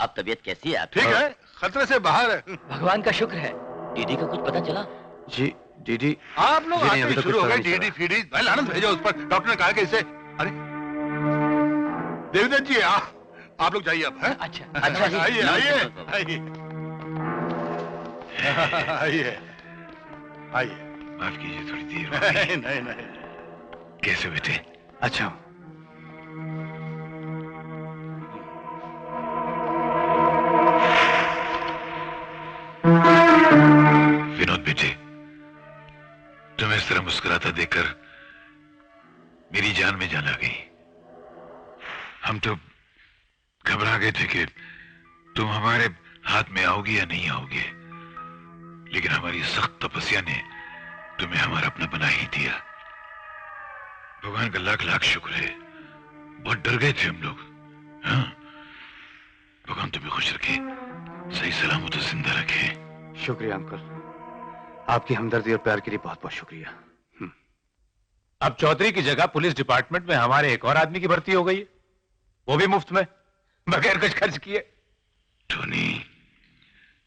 अब तबीयत कैसी है आपकी? ठीक है, खतरे से बाहर है। भगवान का शुक्र है। डीडी का कुछ पता चला? जी डीडी, आप लोग आते ही तो शुरू हो गए डीडी फीडी। लानत भेजो उस पर। डॉक्टर ने कहा कि इसे, अरे देवदत्त जी आप लोग जाइए अब। अच्छा अच्छा, आइए आइए आइए आइए आइए। माफ कीजिए, थोड़ी देर हो नहीं नहीं नहीं। कैसे बेटे? अच्छा विनोद बेटे, तुम्हें इस तरह मुस्कुराता देखकर मेरी जान में जान आ गई। हम तो घबरा गए थे कि तुम हमारे हाथ में आओगी या नहीं आओगे, लेकिन हमारी सख्त तपस्या ने तुम्हें हमारा अपना बना ही दिया। भगवान का लाख लाख शुक्र है। बहुत डर गए थे हम लोग। हाँ, भगवान तुम्हें खुश रखे, सही सलामत जिंदा रखे। शुक्रिया अंकल, आपकी हमदर्दी और प्यार के लिए बहुत बहुत शुक्रिया। अब चौधरी की जगह पुलिस डिपार्टमेंट में हमारे एक और आदमी की भर्ती हो गई है, वो भी मुफ्त में, बगैर कुछ खर्च किए। टोनी,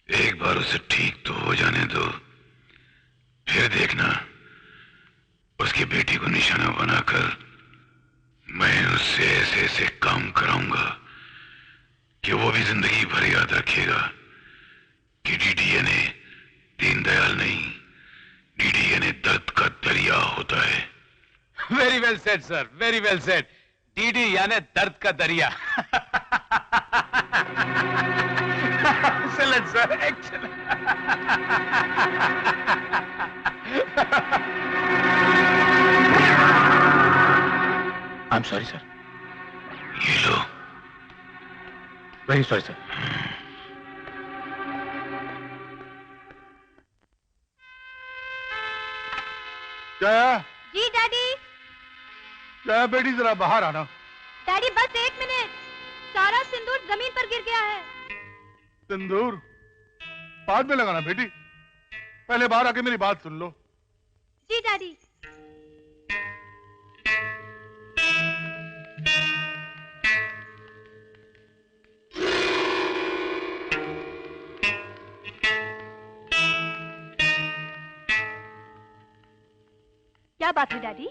एक बार उसे ठीक तो हो जाने दो, फिर देखना उसकी बेटी को निशाना बनाकर मैं उससे ऐसे ऐसे काम कराऊंगा कि वो भी जिंदगी भर याद रखेगा कि डीडीए ने दीनदयाल नहीं, डीडीए ने दर्द का दरिया होता है। Very well said sir, very well said. DD यानी दर्द का दरिया। Excellent sir, excellent. I am sorry sir. ये लो। Very sorry sir. जया, जी डैडी। जया बेटी जरा बाहर आना। डैडी बस 1 मिनट, सारा सिंदूर जमीन पर गिर गया है। सिंदूर बाद में लगाना बेटी, पहले बाहर आके मेरी बात सुन लो। जी डैडी। क्या बात है डैडी?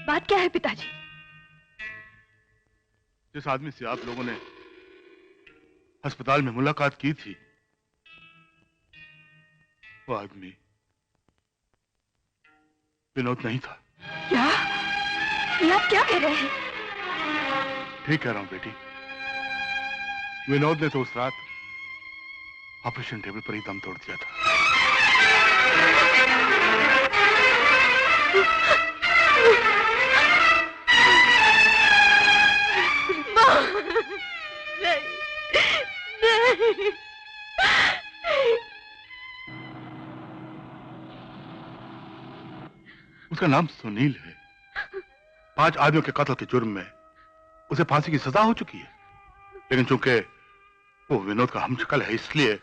बात क्या है पिताजी? जिस आदमी से आप लोगों ने अस्पताल में मुलाकात की थी, वो आदमी विनोद नहीं था। क्या? ये आप क्या कह रहे हैं? ठीक कह रहा हूं बेटी। विनोद ने तो उस रात ऑपरेशन टेबल पर ही दम तोड़ दिया था। नहीं। उसका नाम सुनील है। 5 आदमियों के कत्ल के जुर्म में उसे फांसी की सजा हो चुकी है, लेकिन चूंकि वो विनोद का हमशक्ल है, इसलिए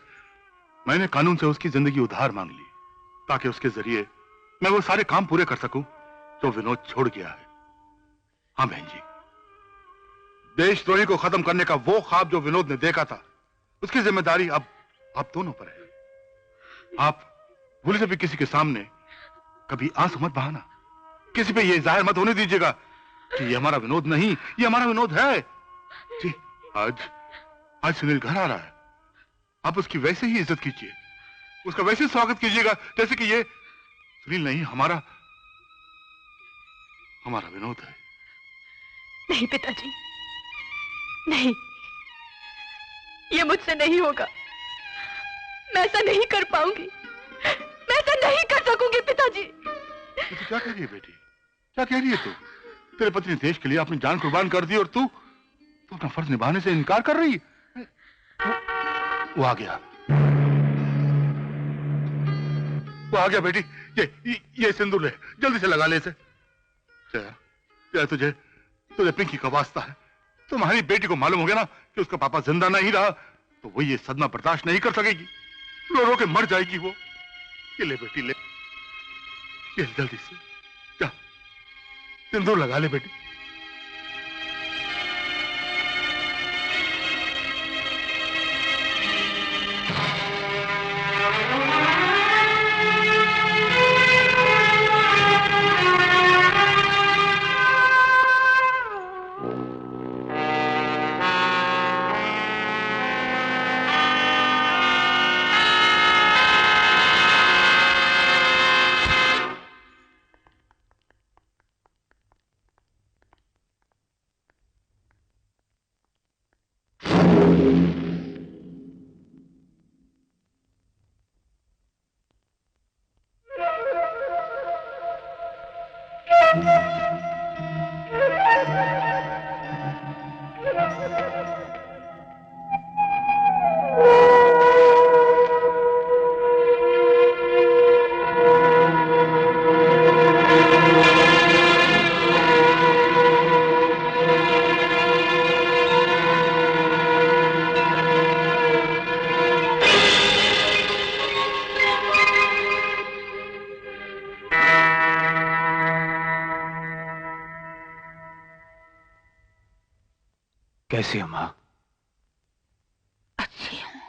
मैंने कानून से उसकी जिंदगी उधार मांग ली, ताकि उसके जरिए मैं वो सारे काम पूरे कर सकूं जो विनोद छोड़ गया है। हाँ बहन जी, देशद्रोही को खत्म करने का वो ख्वाब जो विनोद ने देखा था, उसकी जिम्मेदारी अब आप दोनों पर है। आप भूल से भी किसी के सामने कभी आंसू मत बहाना, किसी पे ये जाहिर मत होने दीजिएगा कि ये हमारा विनोद नहीं, ये हमारा विनोद है। जी, आज सुनील घर आ रहा है, आप उसकी वैसे ही इज्जत कीजिए, उसका वैसे ही स्वागत कीजिएगा जैसे कि ये सुनील नहीं, हमारा विनोद है। नहीं पिताजी, नहीं, ये मुझसे नहीं होगा। मैं ऐसा नहीं कर पाऊंगी, मैं ऐसा नहीं कर सकूंगी पिताजी। तो क्या कह रही है बेटी, क्या कह रही है तू? तेरे पति ने देश के लिए अपनी जान कुर्बान कर दी और तू अपना फर्ज निभाने से इनकार कर रही है? वो आ गया, वो आ गया बेटी। ये सिंदूर ले, जल्दी से लगा ले इसे। जया, तुझे पिंकी का वास्ता है। तुम्हारी बेटी को मालूम हो गया ना कि उसका पापा जिंदा नहीं रहा, तो वो ये सदमा बर्दाश्त नहीं कर सकेगी, रो रो के मर जाएगी वो। ये ले बेटी, ले, ये जल्दी से जा, सिंदूर लगा ले बेटी। कैसी हो मां? अच्छी हूं।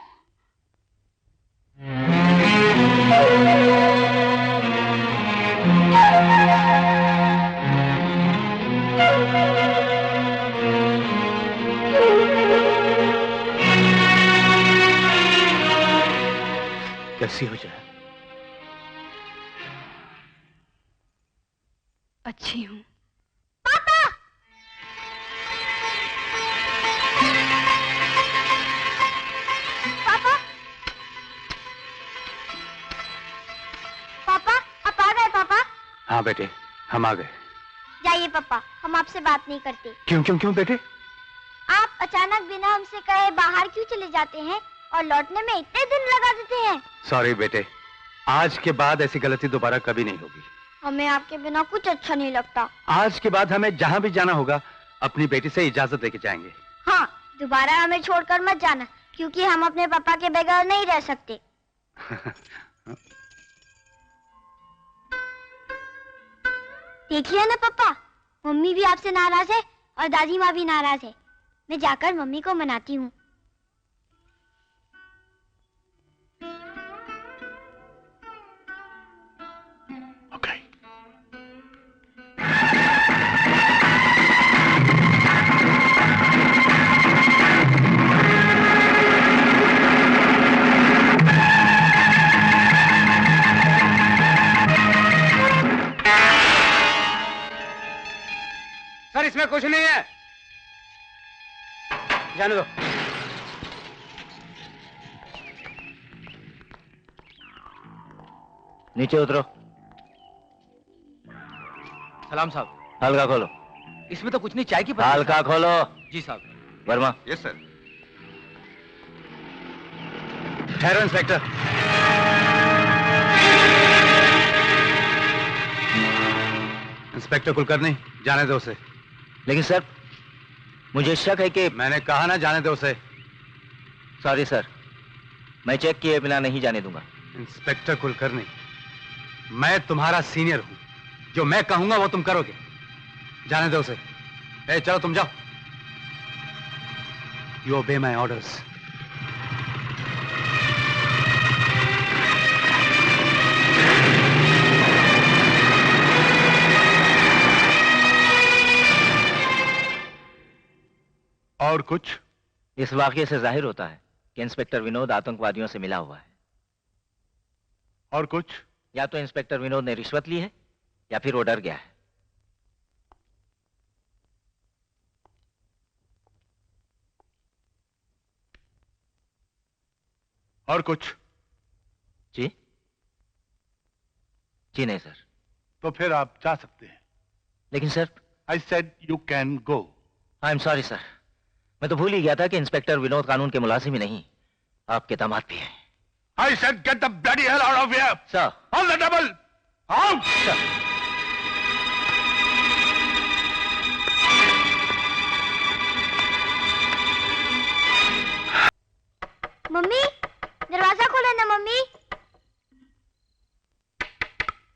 कैसी हो जाए? अच्छी हूं। हाँ बेटे, हम आ गए। जाइए पापा, हम आपसे बात नहीं करते। क्यों क्यों क्यों बेटे? आप अचानक बिना हमसे कहे बाहर क्यों चले जाते हैं और लौटने में इतने दिन लगा देते हैं? सॉरी बेटे, आज के बाद ऐसी गलती दोबारा कभी नहीं होगी। हमें आपके बिना कुछ अच्छा नहीं लगता। आज के बाद हमें जहाँ भी जाना होगा अपनी बेटी से इजाजत लेके जाएंगे। हाँ, दोबारा हमें छोड़कर मत जाना, क्योंकि हम अपने पापा के बगैर नहीं रह सकते। देखिए ना पापा, मम्मी भी आपसे नाराज है और दादी माँ भी नाराज है। मैं जाकर मम्मी को मनाती हूँ। सर इसमें कुछ नहीं है, जाने दो। नीचे उतरो। सलाम साहब। हल्का खोलो। इसमें तो कुछ नहीं, चाय की पत्ती। हल्का खोलो। जी साहब। वर्मा। Yes sir. ठहरो इंस्पेक्टर। इंस्पेक्टर कुलकर्णी, जाने दो उसे। लेकिन सर, मुझे शक है कि... मैंने कहा ना जाने दो उसे। सॉरी सर, मैं चेक किए बिना नहीं जाने दूंगा। इंस्पेक्टर कुलकर्णी, मैं तुम्हारा सीनियर हूं, जो मैं कहूंगा वो तुम करोगे। जाने दो उसे। चलो तुम जाओ। यू ओबे माय ऑर्डर्स। और कुछ? इस वाकये से जाहिर होता है कि इंस्पेक्टर विनोद आतंकवादियों से मिला हुआ है। और कुछ? या तो इंस्पेक्टर विनोद ने रिश्वत ली है या फिर वो डर गया है। और कुछ? जी नहीं सर। तो फिर आप जा सकते हैं। लेकिन sir, I said you can go. I am sorry sir, मैं तो भूल ही गया था कि इंस्पेक्टर विनोद कानून के मुलाजिम ही नहीं, आपके दामाद भी हैं। I said get the bloody hell out of here! Sir. On the double! Out! Sir. Mummy, दरवाजा खोलो ना मम्मी।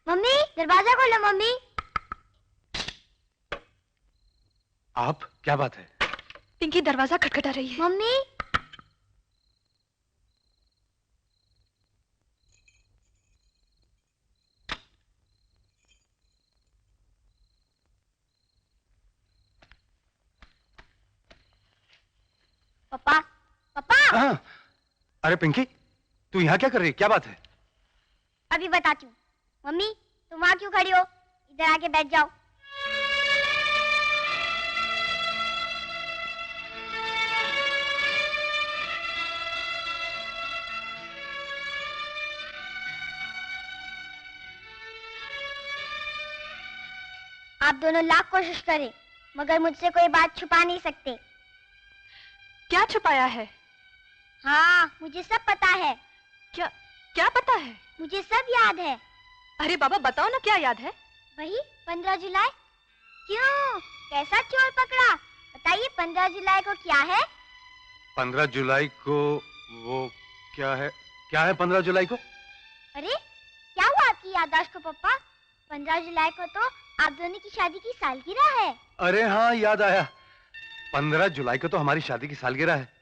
मम्मी, दरवाजा खोलो मम्मी। आप, क्या बात है? पिंकी दरवाजा खटखटा रही है। मम्मी। पापा, पापा। हाँ। अरे पिंकी, तू यहाँ क्या कर रही है? क्या बात है? अभी बताती हूँ। मम्मी, तुम वहाँ क्यों खड़ी हो? इधर आके बैठ जाओ। आप दोनों लाख कोशिश करें, मगर मुझसे कोई बात छुपा नहीं सकते। क्या छुपाया है? हाँ, मुझे सब पता है। क्या क्या पता है? मुझे सब याद है। अरे बाबा बताओ ना, क्या याद है? वही 15 जुलाई। क्यों, कैसा चोर पकड़ा? बताइए 15 जुलाई को क्या है? 15 जुलाई को वो क्या है? क्या है 15 जुलाई को? अरे क्या हुआ आपकी याददाश्त को पप्पा? 15 जुलाई को तो आप दोनों की शादी की सालगिरह है। अरे हाँ, याद आया। 15 जुलाई को तो हमारी शादी की सालगिरह है।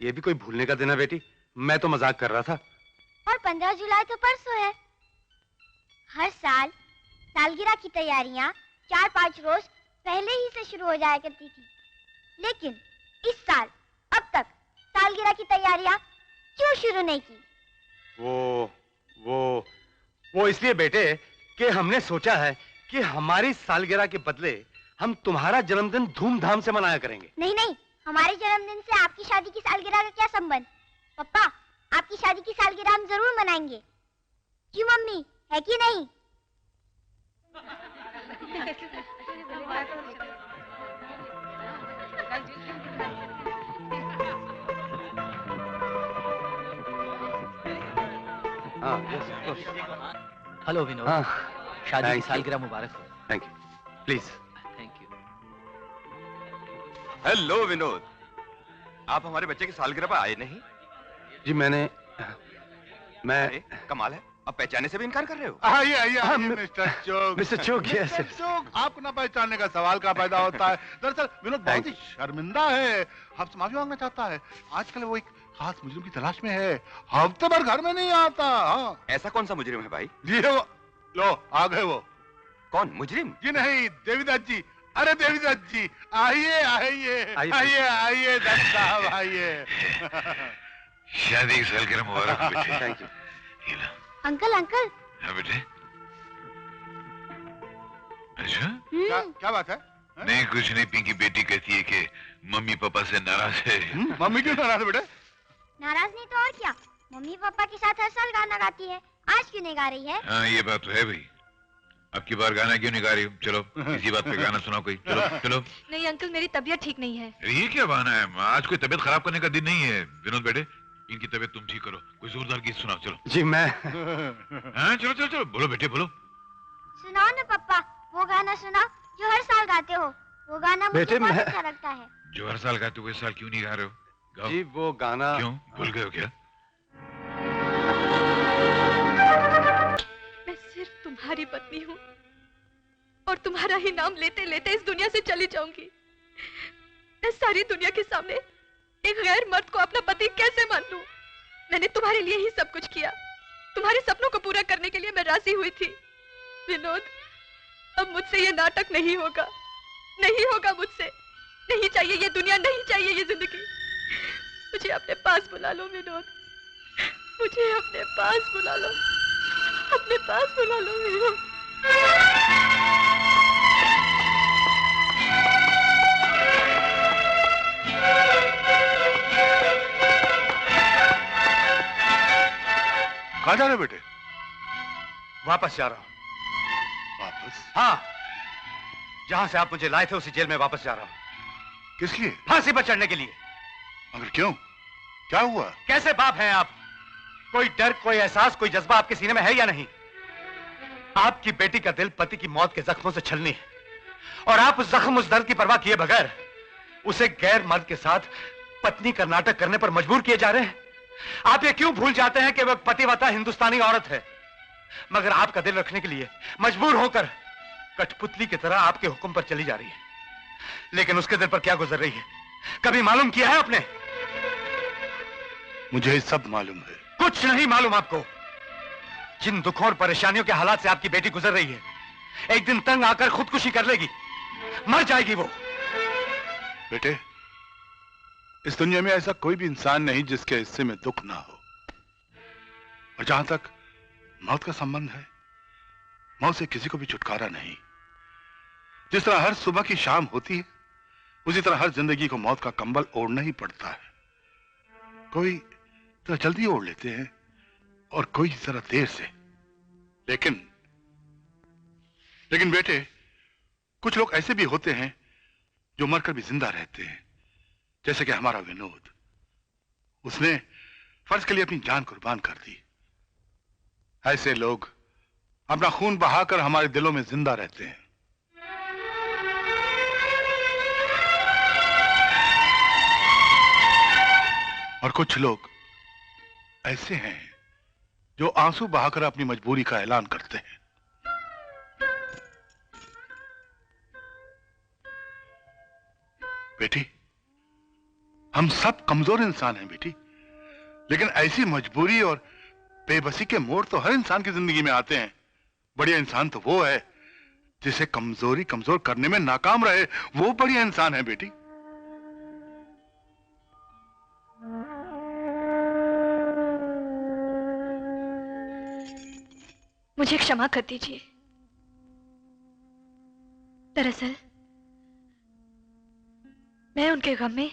ये भी कोई भूलने का दिन है बेटी? मैं तो मजाक कर रहा था। और 15 जुलाई तो परसों है। हर साल सालगिरह की तैयारियां 4-5 रोज पहले ही से शुरू हो जाया करती थी, लेकिन इस साल अब तक सालगिरह की तैयारियां क्यों शुरू नहीं की? वो इसलिए बेटे कि हमने सोचा है कि हमारी सालगिरह के बदले हम तुम्हारा जन्मदिन धूमधाम से मनाया करेंगे। नहीं नहीं, हमारे जन्मदिन से आपकी शादी की सालगिरह का क्या संबंध? पप्पा, आपकी शादी की सालगिरह हम जरूर मनाएंगे। क्यों मम्मी, है कि नहीं? हाँ, yes, of course. Hello Vinod. हाँ, शादी की thank you. सालगिरह मुबारक हो। Thank you. Please. Thank you. Hello Vinod, आप हमारे बच्चे की सालगिरह पर आए नहीं? जी मैं कमाल है, अब पहचाने से भी इनकार कर रहे हो? आइए आइए आइए मिस्टर चोक। मिस्टर चोक, yes, मिस्टर चोक, आपको ना पहचानने का सवाल का पैदा होता है। दरअसल विनोद बहुत ही शर्मिंदा है, आपसे माफी मांगना चाहता है। आजकल वो एक खास मुजरिम की तलाश में है, हफ्ते भर घर में नहीं आता। हाँ। ऐसा कौन सा मुजरिम है भाई? जी वो, लो आ गए वो। कौन मुजरिम? जी नहीं, देवीदास जी। अरे देवीदास जी, आइए आइए आइए आइए दत्त साहब आइए। शादी की सालगिरह मुबारक हो बेटे। Thank you. Uncle uncle. हाँ बेटे। अच्छा? क्या बात है? नहीं कुछ नहीं, पिंकी बेटी कहती है कि मम्मी पापा से नाराज है। मम्मी क्यों नाराज है बेटे? नाराज नहीं तो और क्या, मम्मी पापा के साथ हर साल गाना गाती है, आज क्यों नहीं गा रही है? हाँ ये बात तो है भाई, अब की बार गाना क्यों नहीं गा रही? चलो इसी बात पे गाना सुनाओ कोई। चलो चलो। नहीं अंकल, मेरी तबीयत ठीक नहीं है। ये क्या बहाना है? आज कोई तबीयत खराब करने का दिन नहीं है। विनोद बेटे, इनकी तबीयत तुम ठीक करो, कोई जोरदार गीत सुनाओ। चलो जी मैं। हाँ चलो चलो चलो, बोलो बेटे बोलो। सुनाओ ना पप्पा, वो गाना सुनाओ जो हर साल गाते हो। वो गाना मुझे बेटे, बहुत मैं- अच्छा लगता है। जो हर साल गाते हो इस साल क्यों नहीं गा रहे हो? गाओ। जी वो गाना। क्यों भूल गए हो क्या? मैं सिर्फ तुम्हारी पत्नी हूँ और तुम्हारा ही नाम लेते लेते इस दुनिया से चली जाऊंगी। मैं सारी दुनिया के सामने एक गैर मर्द को अपना पति कैसे मान लूं? मैंने तुम्हारे लिए ही सब कुछ किया, तुम्हारे सपनों को पूरा करने के लिए मैं राजी हुई थी। विनोद, अब मुझसे ये नाटक नहीं होगा, नहीं होगा मुझसे। नहीं चाहिए ये दुनिया, नहीं चाहिए ये जिंदगी। मुझे अपने पास बुला लो विनोद, मुझे अपने पास बुला लो, अपने पास बुला लो विनोद। कहाँ जा रहे बेटे? वापस जा रहा हूँ। वापस? हाँ, जहां से आप मुझे लाए थे उसी जेल में वापस जा रहा हूँ। किस लिए? फांसी पर चढ़ने के लिए। मगर क्यों? क्या हुआ? कैसे बाप हैं आप? कोई डर, कोई एहसास, कोई जज्बा आपके सीने में है या नहीं? आपकी बेटी का दिल पति की मौत के जख्मों से छलनी है और आप उस जख्म, उस दर्द की परवाह किए बगैर उसे गैर मर्द के साथ पत्नी का नाटक करने पर मजबूर किए जा रहे हैं। आप ये क्यों भूल जाते हैं कि वह पतिव्रता हिंदुस्तानी औरत है, मगर आपका दिल रखने के लिए मजबूर होकर कठपुतली की तरह आपके हुक्म पर चली जा रही है। लेकिन उसके दिल पर क्या गुजर रही है, कभी मालूम किया है आपने? मुझे सब मालूम है। कुछ नहीं मालूम आपको। जिन दुखों और परेशानियों के हालात से आपकी बेटी गुजर रही है, एक दिन तंग आकर खुदकुशी कर लेगी, मर जाएगी वो। बेटे, इस दुनिया में ऐसा कोई भी इंसान नहीं जिसके हिस्से में दुख ना हो। और जहां तक मौत का संबंध है, मौत से किसी को भी छुटकारा नहीं। जिस तरह हर सुबह की शाम होती है, उसी तरह हर जिंदगी को मौत का कंबल ओढ़ना ही पड़ता है। कोई तो जल्दी ओढ़ लेते हैं और कोई जरा देर से। लेकिन बेटे, कुछ लोग ऐसे भी होते हैं जो मरकर भी जिंदा रहते हैं, जैसे कि हमारा विनोद। उसने फर्ज के लिए अपनी जान कुर्बान कर दी। ऐसे लोग अपना खून बहाकर हमारे दिलों में जिंदा रहते हैं। और कुछ लोग ऐसे हैं जो आंसू बहाकर अपनी मजबूरी का ऐलान करते हैं। बेटी, हम सब कमजोर इंसान हैं बेटी, लेकिन ऐसी मजबूरी और बेबसी के मोड़ तो हर इंसान की जिंदगी में आते हैं। बढ़िया इंसान तो वो है जिसे कमजोरी कमजोर करने में नाकाम रहे, वो बढ़िया इंसान है बेटी। मुझे क्षमा कर दीजिए। दरअसल मैं उनके गम में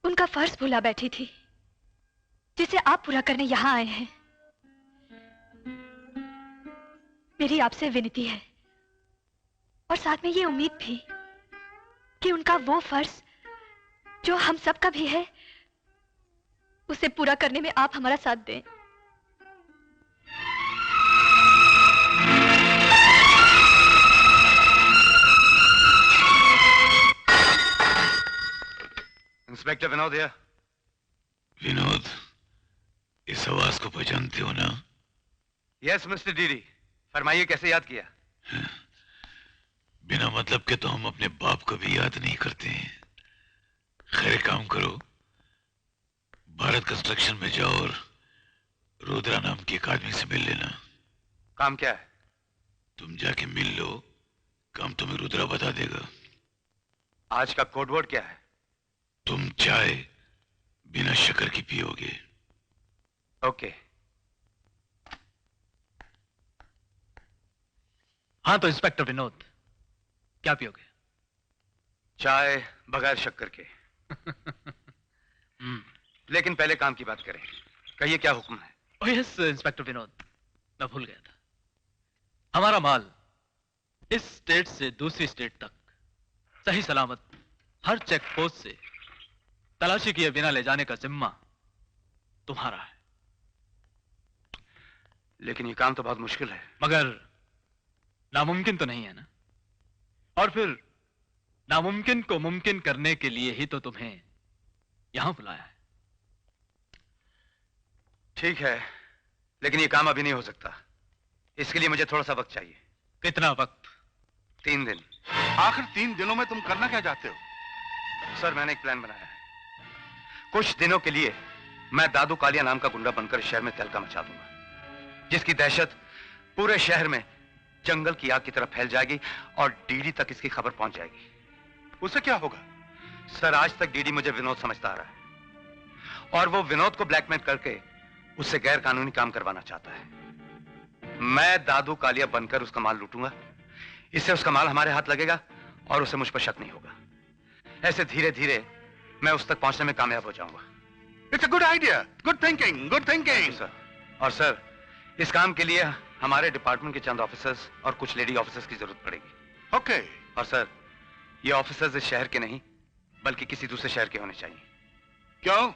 उनका फर्ज भुला बैठी थी, जिसे आप पूरा करने यहां आए हैं। मेरी आपसे विनती है और साथ में ये उम्मीद भी कि उनका वो फर्ज जो हम सब का भी है, उसे पूरा करने में आप हमारा साथ दें। इंस्पेक्टर विनोद है। विनोद, इस आवाज को पहचानते हो ना? यस मिस्टर डीडी, फरमाइए कैसे याद किया? बिना मतलब के तो हम अपने बाप को भी याद नहीं करते हैं। खैर, काम करो, भारत कंस्ट्रक्शन में जाओ और रुद्रा नाम के एक आदमी से मिल लेना। काम क्या है? तुम जाके मिल लो, काम तुम्हें रुद्रा बता देगा। आज का कोड वर्ड क्या है? तुम चाय बिना शक्कर की पियोगे। ओके। हाँ तो इंस्पेक्टर विनोद, क्या पियोगे? चाय बगैर शक्कर के। लेकिन पहले काम की बात करें। कहिए क्या हुक्म है? ओह यस इंस्पेक्टर विनोद, मैं भूल गया था। हमारा माल इस स्टेट से दूसरी स्टेट तक सही सलामत हर चेक पोस्ट से तलाशी किए बिना ले जाने का जिम्मा तुम्हारा है। लेकिन ये काम तो बहुत मुश्किल है। मगर नामुमकिन तो नहीं है ना? और फिर नामुमकिन को मुमकिन करने के लिए ही तो तुम्हें यहां बुलाया है। ठीक है, लेकिन ये काम अभी नहीं हो सकता। इसके लिए मुझे थोड़ा सा वक्त चाहिए। कितना वक्त? 3 दिन। आखिर 3 दिनों में तुम करना क्या चाहते हो? सर, मैंने एक प्लान बनाया है। कुछ दिनों के लिए मैं दादू कालिया नाम का गुंडा बनकर शहर में तहलका मचा दूंगा, जिसकी दहशत पूरे शहर में जंगल की आग की तरह फैल जाएगी और डीडी तक इसकी खबर पहुंच जाएगी। उससे क्या होगा? सर, आज तक डीडी मुझे विनोद समझता आ रहा है और वो विनोद को ब्लैकमेल करके उससे गैर कानूनी काम करवाना चाहता है। मैं दादू कालिया बनकर उसका माल लूटूंगा। इससे उसका माल हमारे हाथ लगेगा और उसे मुझ पर शक नहीं होगा। ऐसे धीरे धीरे मैं उस तक पहुंचने में कामयाब हो जाऊंगा। It's a good idea, good thinking, good thinking. Sir, और सर, इस काम के लिए हमारे डिपार्टमेंट के चंद ऑफिसर्स और कुछ लेडी ऑफिसर्स की जरूरत पड़ेगी। ओके। और सर, ये ऑफिसर्स इस शहर के नहीं बल्कि किसी दूसरे शहर के होने चाहिए। क्यों?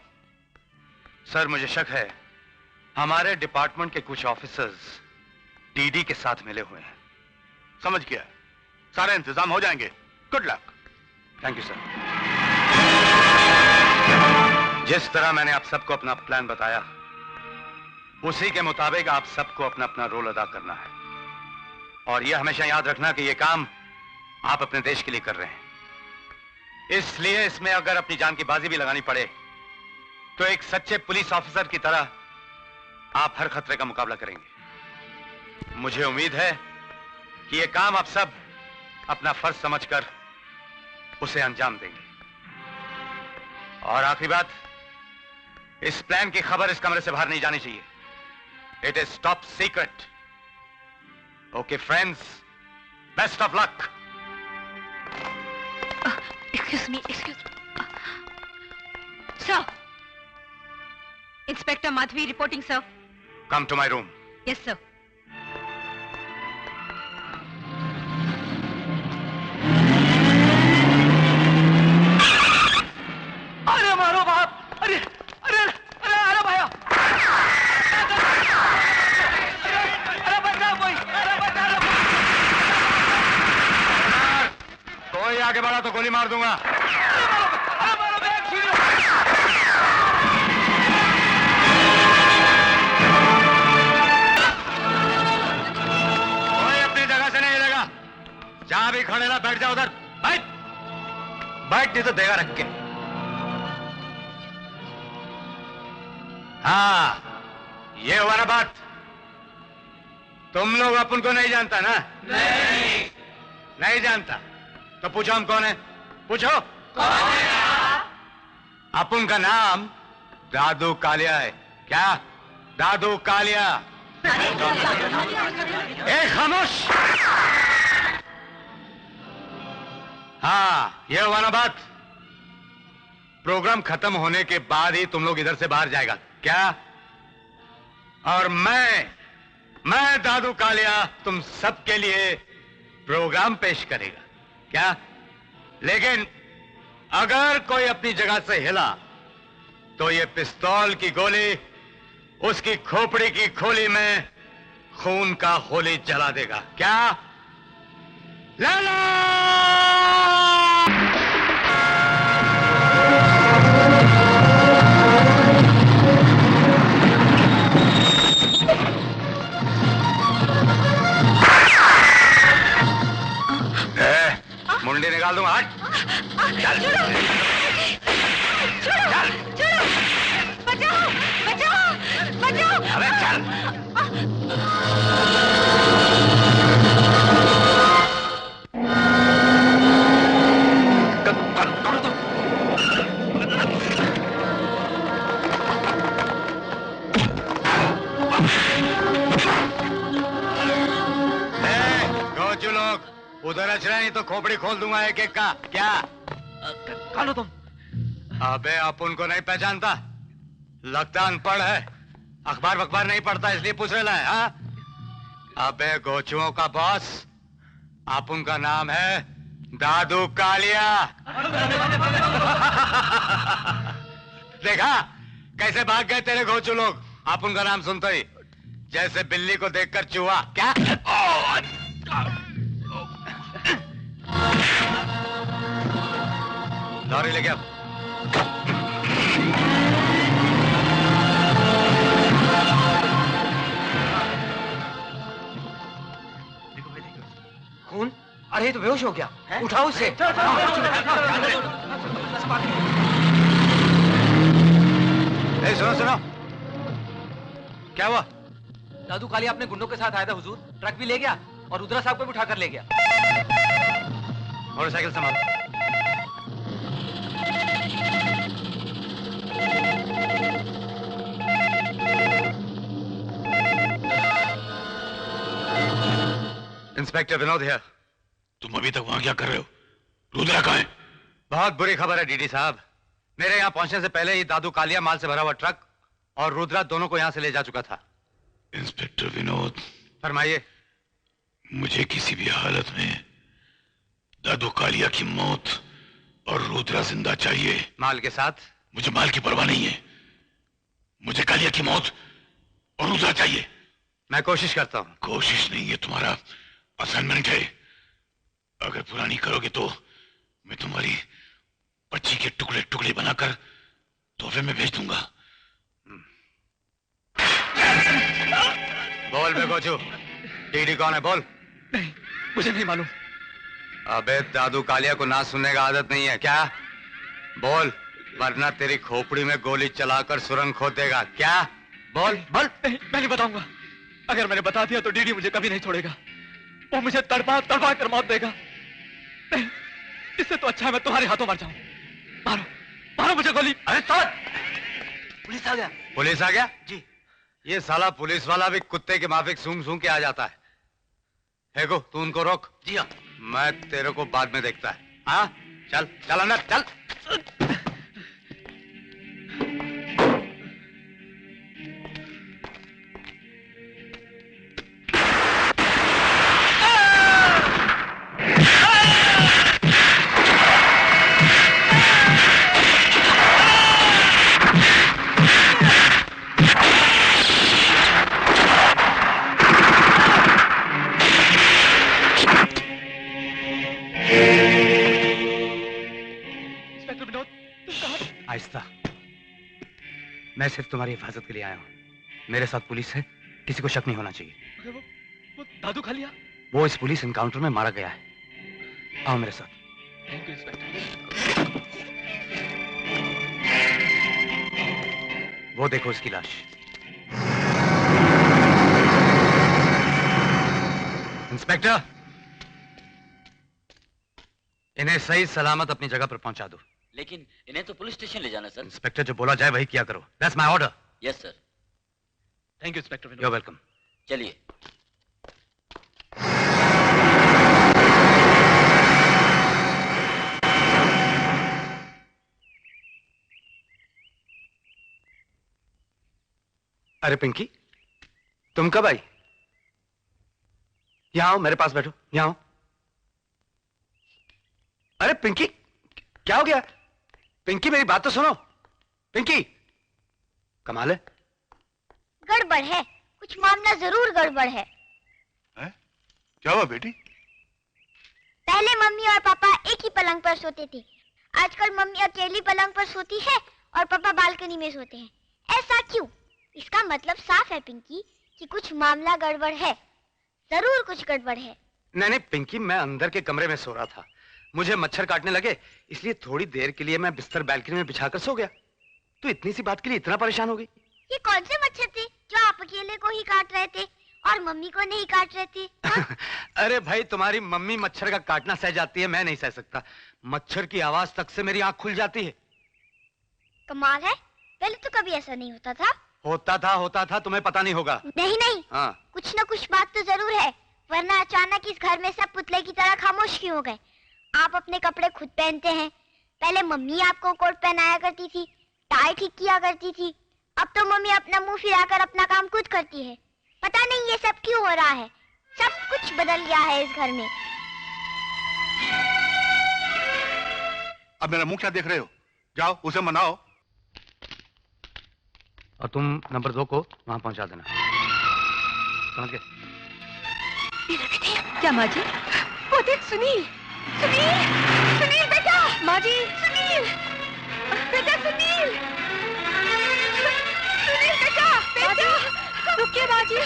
सर मुझे शक है हमारे डिपार्टमेंट के कुछ ऑफिसर्स डीडी के साथ मिले हुए हैं। समझ गया, सारे इंतजाम हो जाएंगे। Good luck. Thank you sir. जिस तरह मैंने आप सबको अपना प्लान बताया उसी के मुताबिक आप सबको अपना अपना रोल अदा करना है, और यह हमेशा याद रखना कि यह काम आप अपने देश के लिए कर रहे हैं। इसलिए इसमें अगर अपनी जान की बाजी भी लगानी पड़े तो एक सच्चे पुलिस ऑफिसर की तरह आप हर खतरे का मुकाबला करेंगे। मुझे उम्मीद है कि यह काम आप सब अपना फर्ज समझकर उसे अंजाम देंगे। और आखिरी बात, इस प्लान की खबर इस कमरे से बाहर नहीं जानी चाहिए। It is top secret. Okay friends, best of luck. Excuse me, sir. Inspector Madhavi reporting sir. Come to my room. Yes sir. अरे मारो बाप! अरे अरे अरे अरे भैया! अरे बचा कोई! अरे बचा! कोई आगे बढ़ा तो गोली मार दूंगा। अरे मारो बैग छीनो! कोई अपनी जगह से नहीं हिलेगा। जहां भी खड़े ना बैठ जाओ उधर। बैठ बैठ नहीं तो देगा रख के। हाँ, ये हुआ ना बात। तुम लोग अपन को नहीं जानता ना? नहीं जानता तो पूछो हम कौन है। पूछो कौन है? अपन का नाम दादू कालिया है। क्या? दादू कालिया। ए खामोश। हाँ, ये हुआ ना बात। प्रोग्राम खत्म होने के बाद ही तुम लोग इधर से बाहर जाएगा। क्या? और मैं दादू कालिया तुम सबके लिए प्रोग्राम पेश करेगा। क्या? लेकिन अगर कोई अपनी जगह से हिला तो ये पिस्तौल की गोली उसकी खोपड़ी की खोली में खून का होली जला देगा। क्या? ले लो! मुंडी निकाल दूंगा। हट! चल! चल! बचाओ! बचाओ! बचाओ! अबे चल! गोचू लोग उधर अच रहे नहीं तो खोपड़ी खोल दूंगा एक एक का। क्या? कालो तुम। अबे अपन को नहीं पहचानता? लगता अनपढ़ है। अखबार वखबार नहीं पढ़ता इसलिए पूछ रहे हैं। हाँ? अबे गोचुओं का बॉस अपन का नाम है दादू कालिया। देखा कैसे भाग गए तेरे गोचू लोग अपन का नाम सुनते ही, जैसे बिल्ली को देखकर चूहा। क्या? लॉरी लेके आओ। खून? अरे ये तो बेहोश हो गया। उठाओ इसे। सुनो सुनो, क्या हुआ? दादू कालिया अपने गुंडों के साथ आया था हुजूर। ट्रक भी ले गया और रुद्रा साहब को भी उठाकर ले गया। मोटरसाइकिल संभाल। इंस्पेक्टर विनोद है। तुम अभी तक वहां क्या कर रहे हो? रुद्रा कहाँ है? बहुत बुरी खबर है डीडी साहब। मेरे यहाँ पहुंचने से पहले ही दादू कालिया माल से भरा हुआ ट्रक और रुद्रा दोनों को यहाँ से ले जा चुका था। इंस्पेक्टर विनोद, फरमाइए। मुझे किसी भी हालत में दादू कालिया की मौत और रुद्रा जिंदा चाहिए। माल के साथ? मुझे माल की परवाह नहीं है, मुझे कालिया की मौत और रुद्रा चाहिए। मैं कोशिश करता हूं। कोशिश नहीं, ये तुम्हारा असाइनमेंट है। अगर पूरा नहीं करोगे तो मैं तुम्हारी बच्ची के टुकड़े टुकड़े बनाकर तोहफे में भेज दूंगा। बोल बे गोचू, डीडी कौन है? बोल। नहीं, मुझे नहीं मालूम। अबे दादू कालिया को ना सुनने का आदत नहीं है क्या? बोल, वरना तेरी खोपड़ी में गोली चलाकर सुरंग खोद देगा। क्या? बोल बोल। नहीं, मैं नहीं बताऊंगा। अगर मैंने बता दिया तो डीडी मुझे कभी नहीं छोड़ेगा। वो मुझे तड़पा तड़पा कर मौत देगा। नहीं, इससे तो अच्छा है मैं तुम्हारे हाथों मर जाऊं। मारो मारो मुझे गोली। अरे तो पुलिस आ गया। पुलिस आ गया? जी। ये साला पुलिस वाला भी कुत्ते के माफिक सूंघ सूंघ के आ जाता है। हेगो, तू उनको रोक। जी हाँ। मैं तेरे को बाद में देखता है। हाँ, चल चल अंदर चल। आहिस्ता। मैं सिर्फ तुम्हारी हिफाजत के लिए आया हूं। मेरे साथ पुलिस है, किसी को शक नहीं होना चाहिए। मगर वो दादू कालिया? वो इस पुलिस एनकाउंटर में मारा गया है। आओ मेरे साथ। Thank you inspector. वो देखो इसकी लाश। इंस्पेक्टर, इन्हें सही सलामत अपनी जगह पर पहुंचा दो। लेकिन इन्हें तो पुलिस स्टेशन ले जाना सर। इंस्पेक्टर, जो बोला जाए वही किया करो। That's my order. Yes sir. Thank you inspector Vinod. You are welcome. चलिए। अरे पिंकी, तुम कब आई? यहां आओ, मेरे पास बैठो। यहां आओ। अरे पिंकी, क्या हो गया? पिंकी, मेरी बात तो सुनो। पिंकी, कमाल है। गड़बड़ है, कुछ मामला जरूर गड़बड़ है। क्या हुआ बेटी? पहले मम्मी और पापा एक ही पलंग पर सोते थे। आजकल मम्मी अकेली पलंग पर सोती है और पापा बालकनी में सोते हैं। ऐसा क्यों? इसका मतलब साफ है पिंकी कि कुछ मामला गड़बड़ है। जरूर कुछ गड़बड़ है। नहीं नहीं पिंकी, मैं अंदर के कमरे में सो रहा था। मुझे मच्छर काटने लगे, इसलिए थोड़ी देर के लिए मैं बिस्तर बालकनी में बिछाकर सो गया। तो इतनी सी बात के लिए इतना परेशान हो गई? ये कौन से मच्छर थे जो आप अकेले को ही काट रहे थे और मम्मी को नहीं काट रहे थे? अरे भाई, तुम्हारी मम्मी मच्छर का काटना सह जाती है, मैं नहीं सह सकता। मच्छर की आवाज तक से मेरी आंख खुल जाती है। कमाल है, पहले तो कभी ऐसा नहीं होता था। होता था, तुम्हें पता नहीं होगा। नहीं हाँ। कुछ न कुछ बात तो जरूर है, वरना अचानक इस घर में सब पुतले की तरह खामोश क्यों हो गए? आप अपने कपड़े खुद पहनते हैं। पहले मम्मी आपको कोट पहनाया करती थी, टाई ठीक किया करती थी। अब तो मम्मी अपना मुंह फिराकर अपना काम खुद करती है। पता नहीं ये सब क्यों हो रहा है। सब कुछ बदल गया है इस घर में। अब मेरा मुंह क्या देख रहे हो? जाओ उसे मनाओ। और तुम नंबर 2 को वहां पहुंचा देना। समझ गए? क्या माँ जी? वो देख सुनील। सुनील बेटा। माँ जी। सुनील बेटा। सुनील बेटा। रुकिए माँ जी।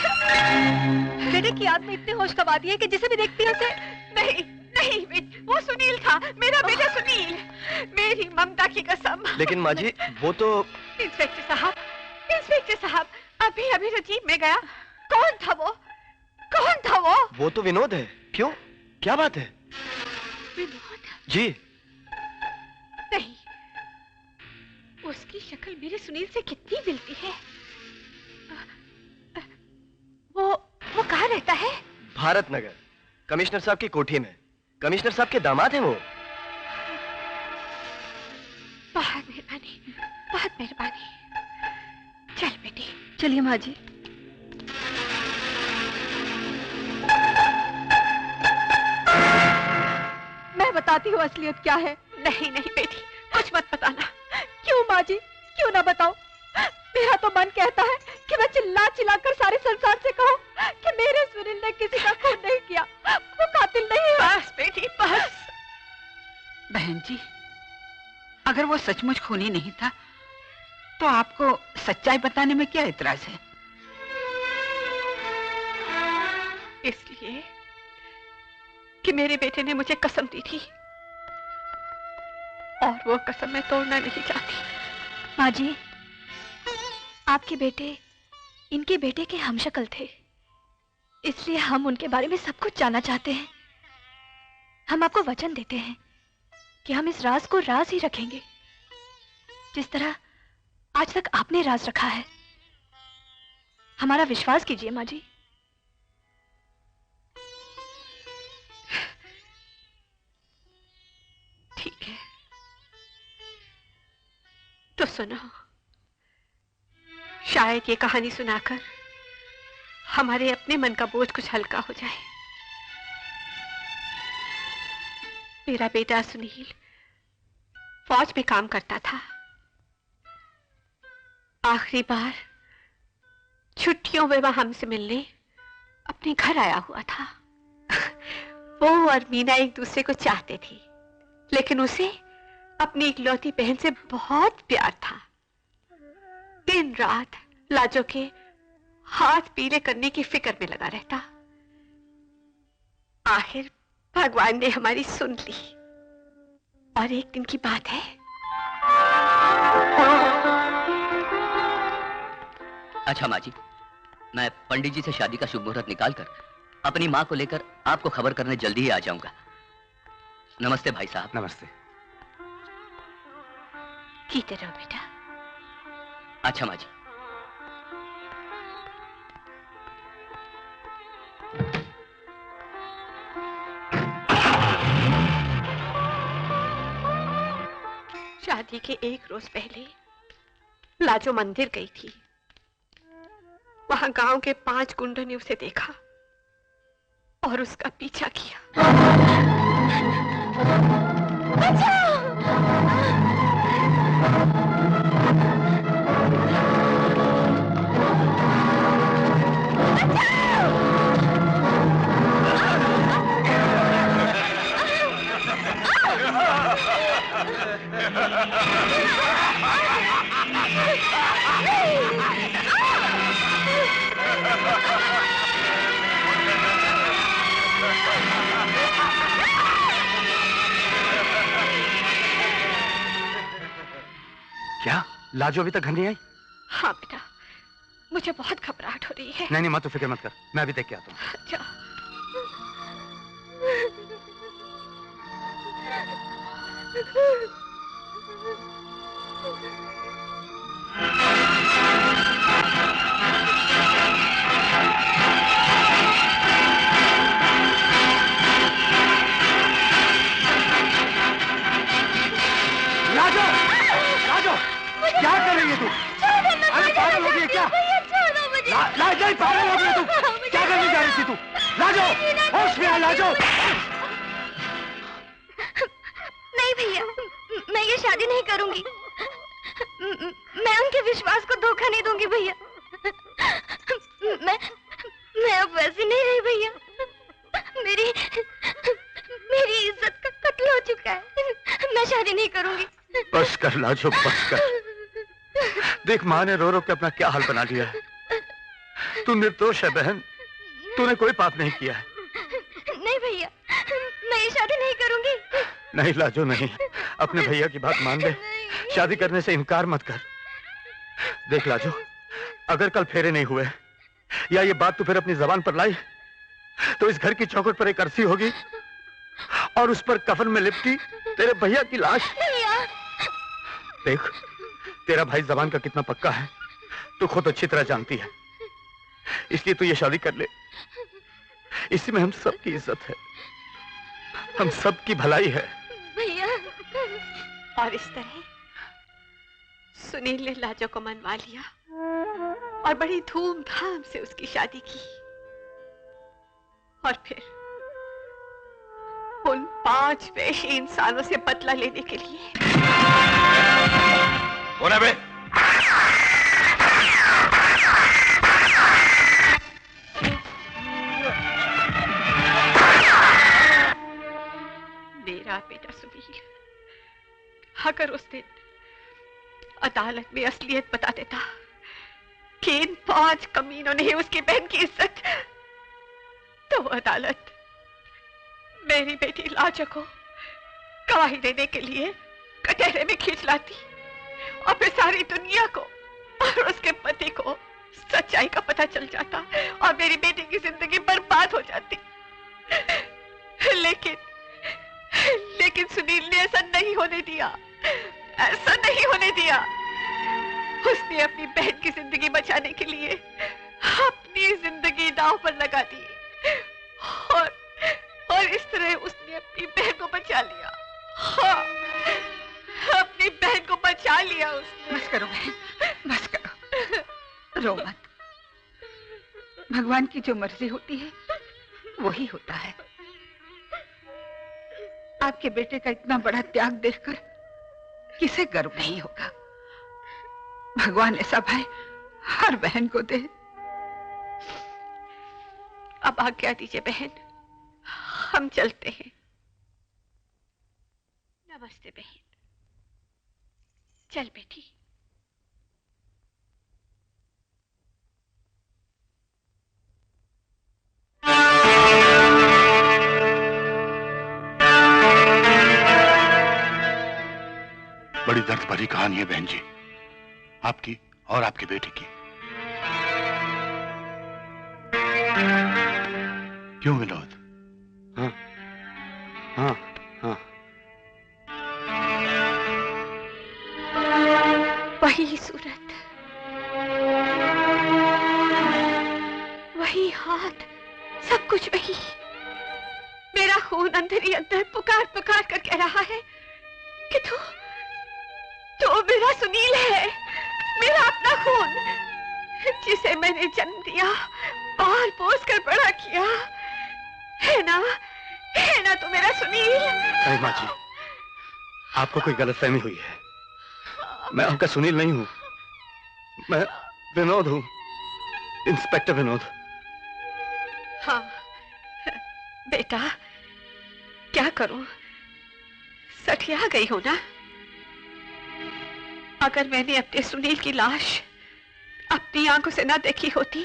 बेटे की याद में इतने होश गंवा दिए कि जिसे भी देखती है उसे। नहीं, वो सुनील था, मेरा बेटा सुनील। मेरी ममता की कसम। लेकिन माँ जी, वो तो इंस्पेक्टर साहब, अभी रजीब में गया। कौन था वो? वो तो विनोद है। क्यों, क्या बात है? विनोद? जी नहीं, उसकी शक्ल मेरे सुनील से कितनी मिलती है। वो कहाँ रहता है? भारत नगर, कमिश्नर साहब की कोठी में। कमिश्नर साहब के दामाद हैं वो। बहुत मेहरबानी। चल बेटी। चलिए माँ जी। मैं बताती हूँ असलियत क्या है। नहीं बेटी, कुछ मत बताना। क्यों माँ जी, क्यों ना बताओ? मेरा तो मन कहता है कि मैं चिल्ला चिल्ला कर सारे संसार से कहूं कि मेरे सुनील ने किसी का खून नहीं किया, वो कातिल नहीं है। बस बेटी बस। बहन जी, अगर वो सचमुच खूनी नहीं था तो आपको सच्चाई बताने में क्या एतराज है? इसलिए कि मेरे बेटे ने मुझे कसम दी थी और वो कसम मैं तोड़ना नहीं चाहती। माँ जी, आपके बेटे इनके बेटे के हमशक्ल थे, इसलिए हम उनके बारे में सब कुछ जानना चाहते हैं। हम आपको वचन देते हैं कि हम इस राज को राज ही रखेंगे, जिस तरह आज तक आपने राज रखा है। हमारा विश्वास कीजिए माँ जी। ठीक है, तो सुनो। शायद ये कहानी सुनाकर हमारे अपने मन का बोझ कुछ हल्का हो जाए। मेरा बेटा सुनील फौज में काम करता था। आखिरी बार छुट्टियों में वह हमसे मिलने अपने घर आया हुआ था। वो और मीना एक दूसरे को चाहते थे, लेकिन उसे अपनी इकलौती बहन से बहुत प्यार था। दिन रात लाजो के हाथ पीले करने की फिक्र में लगा रहता। आखिर भगवान ने हमारी सुन ली और एक दिन की बात है। अच्छा माँ जी, मैं पंडित जी से शादी का शुभ मुहूर्त निकालकर अपनी माँ को लेकर आपको खबर करने जल्दी ही आ जाऊंगा। नमस्ते भाई साहब। नमस्ते। कीते रहो बेटा। अच्छा माँ जी। शादी के एक रोज पहले लाजो मंदिर गई थी। वहां गांव के 5 गुंडों ने उसे देखा और उसका पीछा किया। क्या लाजो अभी तक घर नहीं आई? हाँ बेटा, मुझे बहुत घबराहट हो रही है। नहीं माँ, तू फिक्र मत कर, मैं अभी देख के आता हूँ। अच्छा। लाजो, लाजो, क्या कर रही है तू? अरे पागल हो गई है क्या? लाजो, पागल हो गई है तू? क्या करने जा रही थी तू? लाजो, होश में आ लाजो। नहीं भैया, मैं ये शादी नहीं करूंगी। मैं उनके विश्वास को धोखा नहीं दूंगी भैया। मैं अब वैसी नहीं रही भैया। मेरी इज्जत का कत्ल हो चुका है। मैं शादी नहीं करूंगी। बस कर लाजो, बस कर। देख माँ ने रो रो के अपना क्या हाल बना लिया है। तू निर्दोष है बहन, तूने कोई पाप नहीं किया है। नहीं भैया, मैं ये शादी नहीं करूंगी। नहीं लाजो नहीं, अपने भैया की बात मान ले, शादी करने से इनकार मत कर। देख लाजो, अगर कल फेरे नहीं हुए या ये बात तू फिर अपनी जबान पर लाई तो इस घर की चौखट पर एक अरसी होगी और उस पर कफन में लिपटी तेरे भैया की लाश। देख, तेरा भाई जबान का कितना पक्का है तू खुद अच्छी तरह जानती है, इसलिए तू ये शादी कर ले। इसी में हम सबकी इज्जत है, हम सबकी भलाई है भैया। और इस तरह सुनील ने लाजो को मनवा लिया और बड़ी धूमधाम से उसकी शादी की। और फिर उन 5 वैश्य इंसानों से बदला लेने के लिए। कौन है बे? बेटा सुनील, अगर उस दिन अदालत में असलियत बता देता कि इन 5 कमीनों ने उसकी बहन की इज्जत, तो अदालत मेरी बेटी लाजा को गवाही देने के लिए कटहरे में खींच लाती और फिर सारी दुनिया को और उसके पति को सच्चाई का पता चल जाता और मेरी बेटी की जिंदगी बर्बाद हो जाती। लेकिन सुनील ने ऐसा नहीं होने दिया, ऐसा नहीं होने दिया। उसने अपनी बहन की जिंदगी बचाने के लिए अपनी जिंदगी दांव पर लगा दी और इस तरह उसने अपनी बहन को बचा लिया। हाँ, अपनी बहन को बचा लिया उसने। बस करो बहन, बस करो, रो मत। भगवान की जो मर्जी होती है वही होता है। आपके बेटे का इतना बड़ा त्याग देखकर किसे गर्व नहीं होगा। भगवान ऐसा भाई हर बहन को दे। अब आज्ञा दीजिए बहन, हम चलते हैं। नमस्ते बहन। चल बेटी। बड़ी दर्द भरी कहानी है बहन जी, आपकी और आपके बेटे की। क्यों विनोद? हाँ हाँ हाँ, वही सूरत, वही हाथ, सब कुछ वही। मेरा खून अंदर ही अंदर पुकार पुकार कर कह रहा है कि तू मेरा सुनील है, मेरा अपना खून, जिसे मैंने जन्म दिया, पाल पोस कर बड़ा किया, है ना तू मेरा सुनील? अरे माँ जी, आपको कोई गलतफहमी हुई है। मैं आपका सुनील नहीं हूं, मैं विनोद हूं, इंस्पेक्टर विनोद। हाँ बेटा, क्या करूं, सठिया गई हो ना। अगर मैंने अपने सुनील की लाश अपनी आंखों से ना देखी होती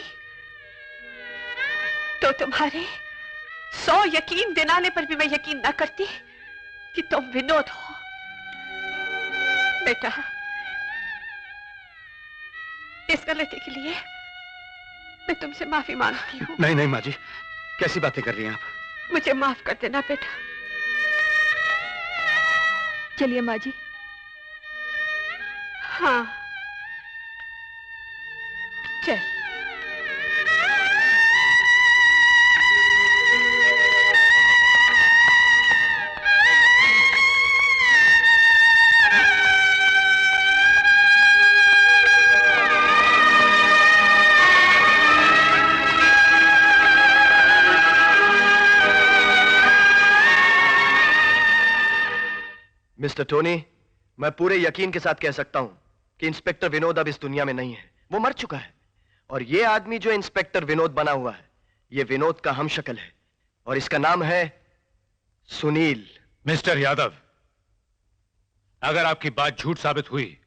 तो तुम्हारे 100 यकीन दिलाने पर भी मैं यकीन ना करती कि तुम विनोद हो। बेटा, इस गलती के लिए मैं तुमसे माफी मांगती हूँ। नहीं नहीं माँ जी, कैसी बातें कर रही हैं आप? मुझे माफ कर देना बेटा। चलिए माँ जी। हाँ चल। मिस्टर टोनी, मैं पूरे यकीन के साथ कह सकता हूं कि इंस्पेक्टर विनोद अब इस दुनिया में नहीं है, वो मर चुका है। और ये आदमी जो इंस्पेक्टर विनोद बना हुआ है, ये विनोद का हमशक्ल है और इसका नाम है सुनील। मिस्टर यादव, अगर आपकी बात झूठ साबित हुई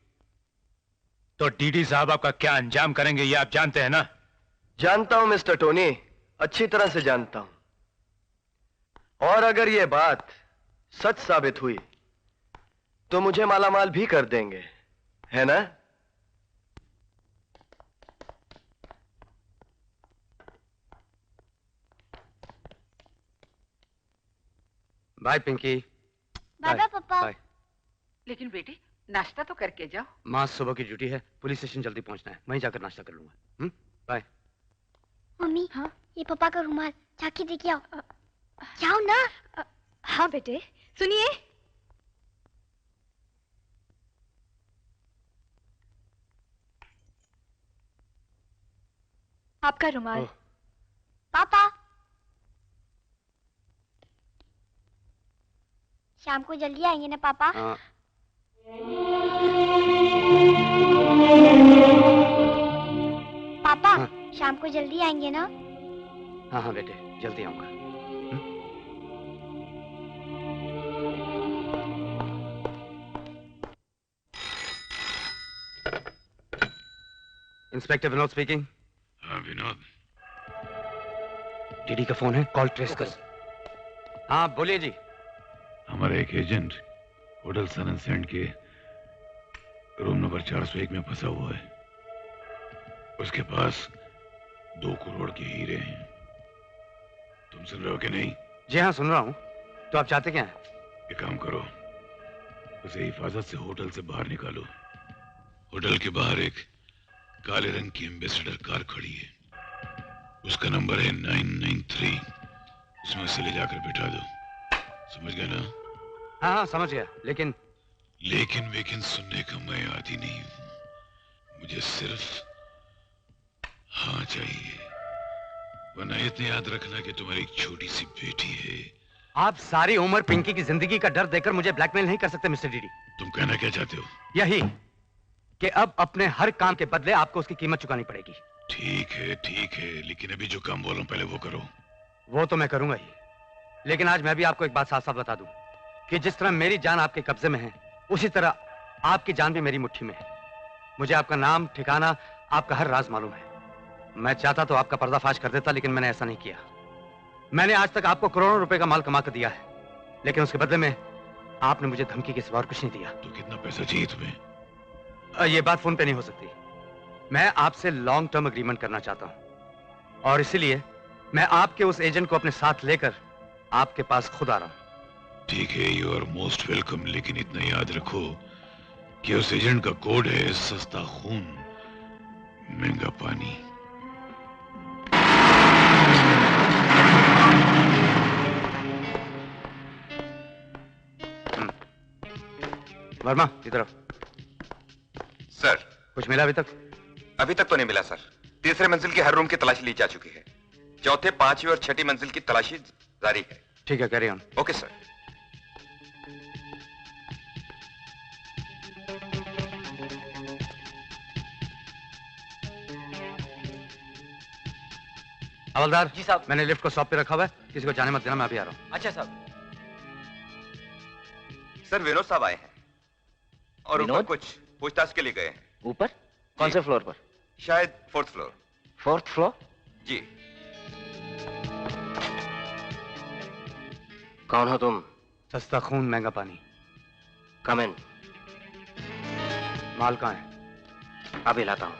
तो डीडी साहब आपका क्या अंजाम करेंगे ये आप जानते हैं ना? जानता हूं मिस्टर टोनी, अच्छी तरह से जानता हूं। और अगर ये बात सच साबित हुई तो मुझे मालामाल भी कर देंगे, है ना? बाय पिंकी। बाय बाय पापा। बाय। लेकिन बेटी, नाश्ता तो करके जाओ। माँ सुबह की ड्यूटी है, पुलिस स्टेशन जल्दी पहुंचना है, वहीं जाकर नाश्ता कर लूंगा। बाय। मम्मी, हाँ? ये पापा का रुमाल, जाके देखिए आओ। जाओ ना। हाँ बेटे, सुनिए। आपका रुमाल। पापा, शाम को जल्दी आएंगे ना पापा? हाँ। पापा, हाँ। शाम को जल्दी आएंगे ना? हाँ हाँ बेटे, जल्दी आऊंगा। Inspector Vinod speaking. हाँ विनोद। डीडी का फोन है, कॉल ट्रेस कर। हाँ बोलिए जी। हमारा एक agent hotel Sun and Sand के रूम नंबर 401 में फंसा हुआ है। उसके पास 2 करोड़ के हीरे हैं। तुम सुन रहे हो कि नहीं? जी हाँ सुन रहा हूँ। तो आप चाहते क्या हैं? एक काम करो, उसे हिफाजत से होटल से बाहर निकालो। होटल के बाहर एक काले रंग की एम्बेसडर कार खड़ी है, उसका नंबर है 993। उसमें उसे ले जाकर बिठा दो। समझ गए ना? हाँ हाँ समझ गया। लेकिन सुनने का मैं आदी नहीं हूं। मुझे सिर्फ हाँ चाहिए। वरना इतने याद रखना कि तुम्हारी एक छोटी सी बेटी है। आप सारी उम्र पिंकी की जिंदगी का डर देकर मुझे ब्लैकमेल नहीं कर सकते मिस्टर डीडी। तुम कहना क्या चाहते हो? यही कि अब अपने हर काम के बदले आपको उसकी कीमत चुकानी पड़ेगी। ठीक है, लेकिन अभी जो काम बोलूं पहले वो करो। वो तो मैं करूंगा ही, लेकिन आज मैं भी आपको एक बात साफ साफ बता दूं कि जिस तरह मेरी जान आपके कब्जे में है, उसी तरह आपकी जान भी मेरी मुट्ठी में है। मुझे आपका नाम, ठिकाना, आपका हर राज मालूम है। मैं चाहता तो आपका पर्दाफाश कर देता, लेकिन मैंने ऐसा नहीं किया। मैंने आज तक आपको करोड़ों रुपए का माल कमा कर दिया है, लेकिन उसके बदले में आपने मुझे धमकी के सिवा और कुछ नहीं दिया। तो कितना पैसा चाहिए तुम्हें? ये बात फोन पे नहीं हो सकती। मैं आपसे लॉन्ग टर्म एग्रीमेंट करना चाहता हूं, और इसीलिए मैं आपके उस एजेंट को अपने साथ लेकर आपके पास खुद आ रहा हूं। ठीक है, यू आर मोस्ट वेलकम, लेकिन इतना याद रखो कि उस एजेंट का कोड है सस्ता खून महंगा पानी। वर्मा इधर। सर कुछ मिला अभी तक? अभी तक तो नहीं मिला सर। तीसरे मंजिल की हर रूम की तलाशी ली जा चुकी है। चौथे, 5वीं और 6ठी मंजिल की तलाशी जारी है। ठीक है, कैरी ऑन। Okay sir. हवलदार जी साहब, मैंने लिफ्ट को शॉप पे रखा हुआ है, किसी को जाने मत देना, मैं अभी आ रहा हूँ। अच्छा साहब। सर विनोद साहब आए हैं और ऊपर कुछ पूछताछ के लिए गए हैं। ऊपर? कौन से फ्लोर पर? शायद 4th फ्लोर। 4th floor? जी। कौन हो तुम? सस्ता खून महंगा पानी। कम इन। माल कहाँ है? अभी लाता हूं।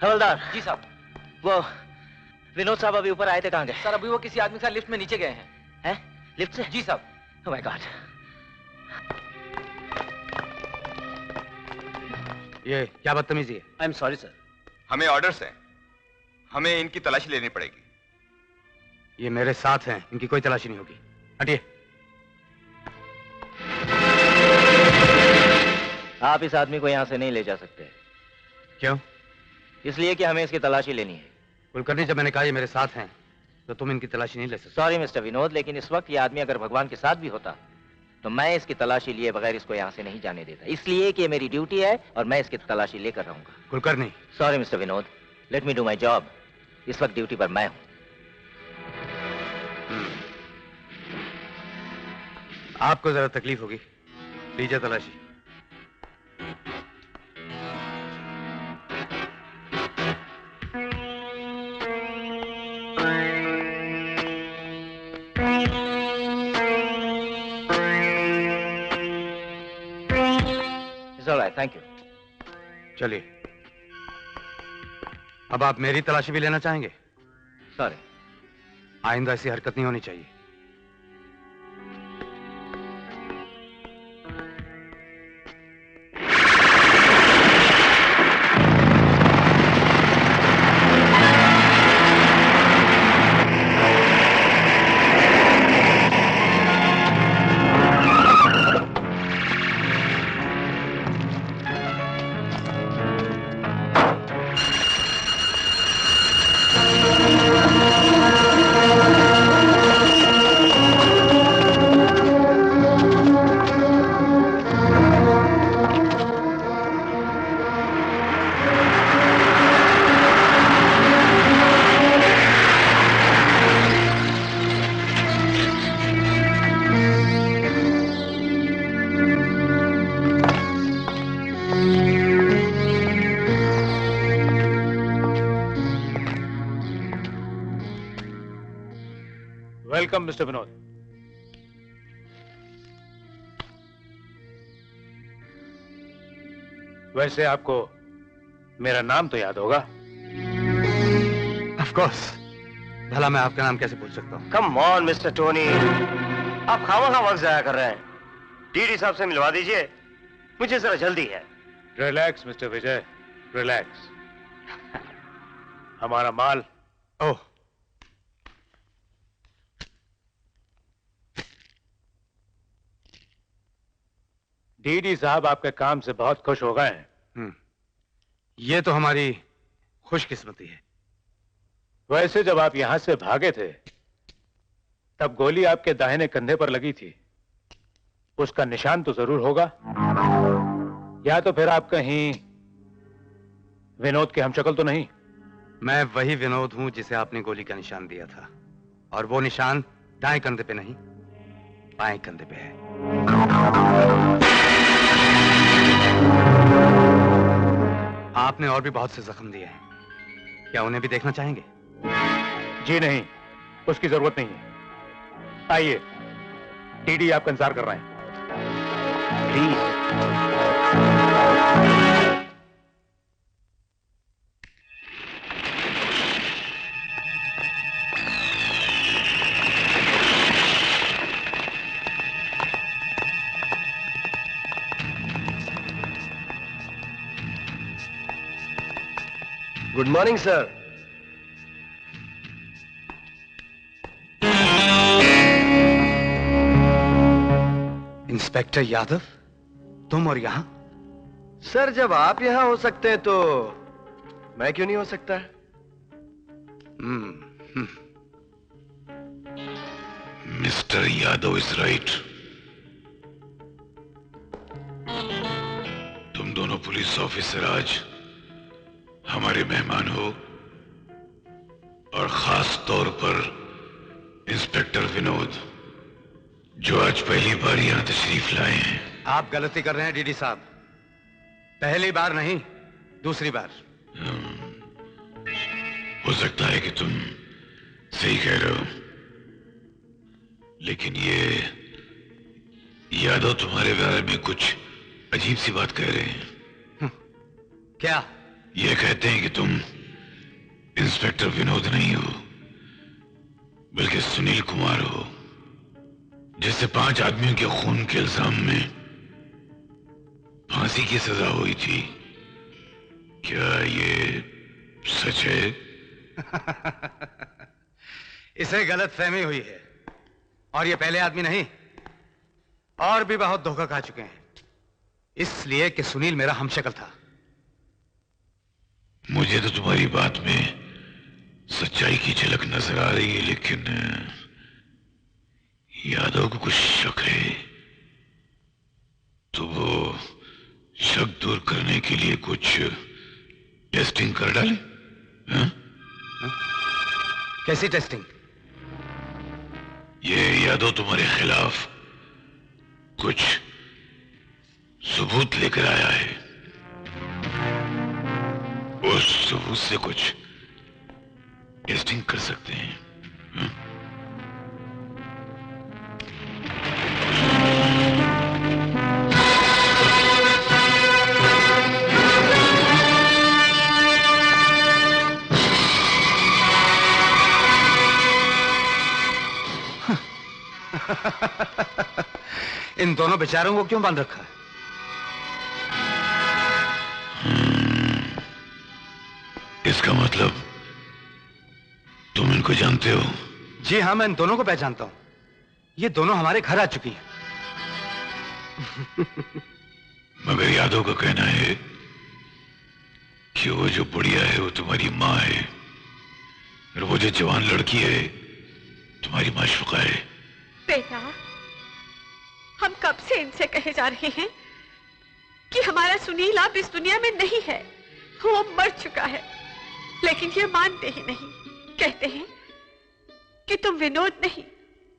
हवलदार जी साहब। वो विनोद साहब अभी ऊपर आए थे, कहाँ गए? सर अभी वो किसी आदमी के साथ लिफ्ट में नीचे गए हैं। हैं? लिफ्ट से? जी साहब। Oh my God. ये क्या बदतमीजी है? आई एम सॉरी सर। हमें ऑर्डर्स हैं, हमें इनकी तलाशी लेनी पड़ेगी। ये मेरे साथ हैं, इनकी कोई तलाशी नहीं होगी। हटिए। आप इस आदमी को यहाँ से नहीं ले जा सकते। क्यों? इसलिए कि हमें इसकी तलाशी लेनी है। कुलकर्णी, जब मैंने कहा ये मेरे साथ हैं, तो तुम इनकी तलाशी नहीं ले सकते। सॉरी मिस्टर विनोद, लेकिन इस वक्त ये आदमी अगर भगवान के साथ भी होता तो मैं इसकी तलाशी लिए बगैर इसको यहाँ से नहीं जाने देता, इसलिए कि मेरी ड्यूटी है और मैं इसकी तलाशी लेकर रहूंगा। Kulkarni. Sorry mister Vinod, let me do my job. इस वक्त ड्यूटी पर मैं हूं। आपको जरा तकलीफ होगी, लीजिए तलाशी। Thank you. चलिए, अब आप मेरी तलाशी भी लेना चाहेंगे? सॉरी। आइंदा ऐसी हरकत नहीं होनी चाहिए। Welcome mister Vinod. वैसे आपको मेरा नाम तो याद होगा। Of course. भला मैं आपका नाम कैसे भूल सकता हूँ? कम ऑन मिस्टर टोनी, आप खामखा वक्त जाया कर रहे हैं। डीडी साहब से मिलवा दीजिए, मुझे जरा जल्दी है। रिलैक्स मिस्टर विजय, रिलैक्स। हमारा माल। ओह, डीडी साहब आपके काम से बहुत खुश हो गए हैं। ये तो हमारी खुशकिस्मती है। वैसे जब आप यहां से भागे थे तब गोली आपके दाहिने कंधे पर लगी थी, उसका निशान तो जरूर होगा। या तो फिर आप कहीं विनोद के हमशक्ल तो नहीं? मैं वही विनोद हूं जिसे आपने गोली का निशान दिया था, और वो निशान दाएं कंधे पे नहीं, बाएं कंधे पे है। आपने और भी बहुत से जख्म दिए हैं, क्या उन्हें भी देखना चाहेंगे? जी नहीं, उसकी जरूरत नहीं है। आइए, डीडी आपका इंतजार कर रहे हैं। Please. Good morning sir. Inspector Yadav, तुम और यहां? सर जब आप यहां हो सकते हैं तो मैं क्यों नहीं हो सकता? Mister Yadav is right. तुम दोनों पुलिस ऑफिसर आज हमारे मेहमान हो, और खास तौर पर इंस्पेक्टर विनोद, जो आज पहली बार यहां तशरीफ लाए हैं। आप गलती कर रहे हैं डीडी साहब। पहली बार नहीं, दूसरी बार। हो सकता है कि तुम सही कह रहे हो, लेकिन ये यादव तुम्हारे बारे में कुछ अजीब सी बात कह रहे हैं। क्या? ये कहते हैं कि तुम इंस्पेक्टर विनोद नहीं हो, बल्कि सुनील कुमार हो, जिससे 5 आदमियों के खून के इल्जाम में फांसी की सजा हुई थी। क्या ये सच है? इसे गलत फहमी हुई है, और ये पहले आदमी नहीं, और भी बहुत धोखा खा चुके हैं, इसलिए कि सुनील मेरा हमशक्ल था। मुझे तो तुम्हारी बात में सच्चाई की झलक नजर आ रही है, लेकिन यादव को कुछ शक है, तो वो शक दूर करने के लिए कुछ टेस्टिंग कर डाले। कैसी टेस्टिंग? ये यादव तुम्हारे खिलाफ कुछ सबूत लेकर आया है, उस सबूत से कुछ टेस्टिंग कर सकते हैं। इन दोनों बेचारों को क्यों बांध रखा है? इसका मतलब तुम इनको जानते हो? जी हाँ, मैं इन दोनों को पहचानता हूं। ये दोनों हमारे घर आ चुकी हैं। मगर यादव का कहना है कि वो जो बुढ़िया है वो तुम्हारी माँ है, और वो जो जवान लड़की है तुम्हारी माशूका है। बेटा, हम कब से इनसे कहे जा रहे हैं कि हमारा सुनील अब इस दुनिया में नहीं है, वो मर चुका है, लेकिन ये मानते ही नहीं। कहते हैं कि तुम विनोद नहीं,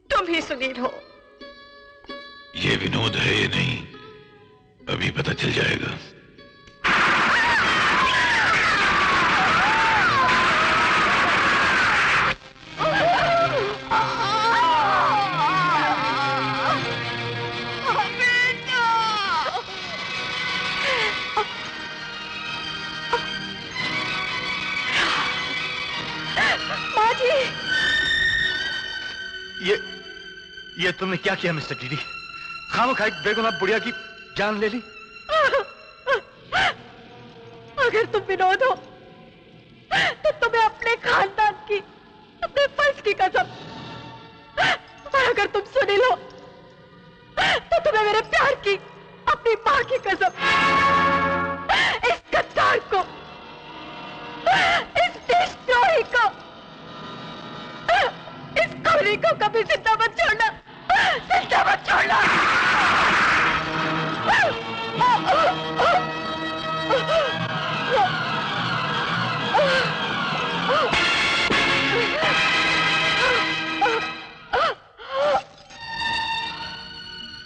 तुम ही सुनील हो। ये विनोद है या नहीं अभी पता चल जाएगा। ये तुमने क्या किया मिस्टर डीडी? खामखा एक बेगुनाह बुढ़िया की जान ले ली। अगर तुम विनोद हो तो तुम्हें अपने खानदान की, अपने फर्ज की कसम, और अगर तुम सुनील हो तो तुम्हें मेरे प्यार की, अपनी माँ की कसम। इस गद्दार को, इस देशद्रोही को, इस खूनी को कभी जिंदा मत छोड़ना, जिंदा मत छोड़ना।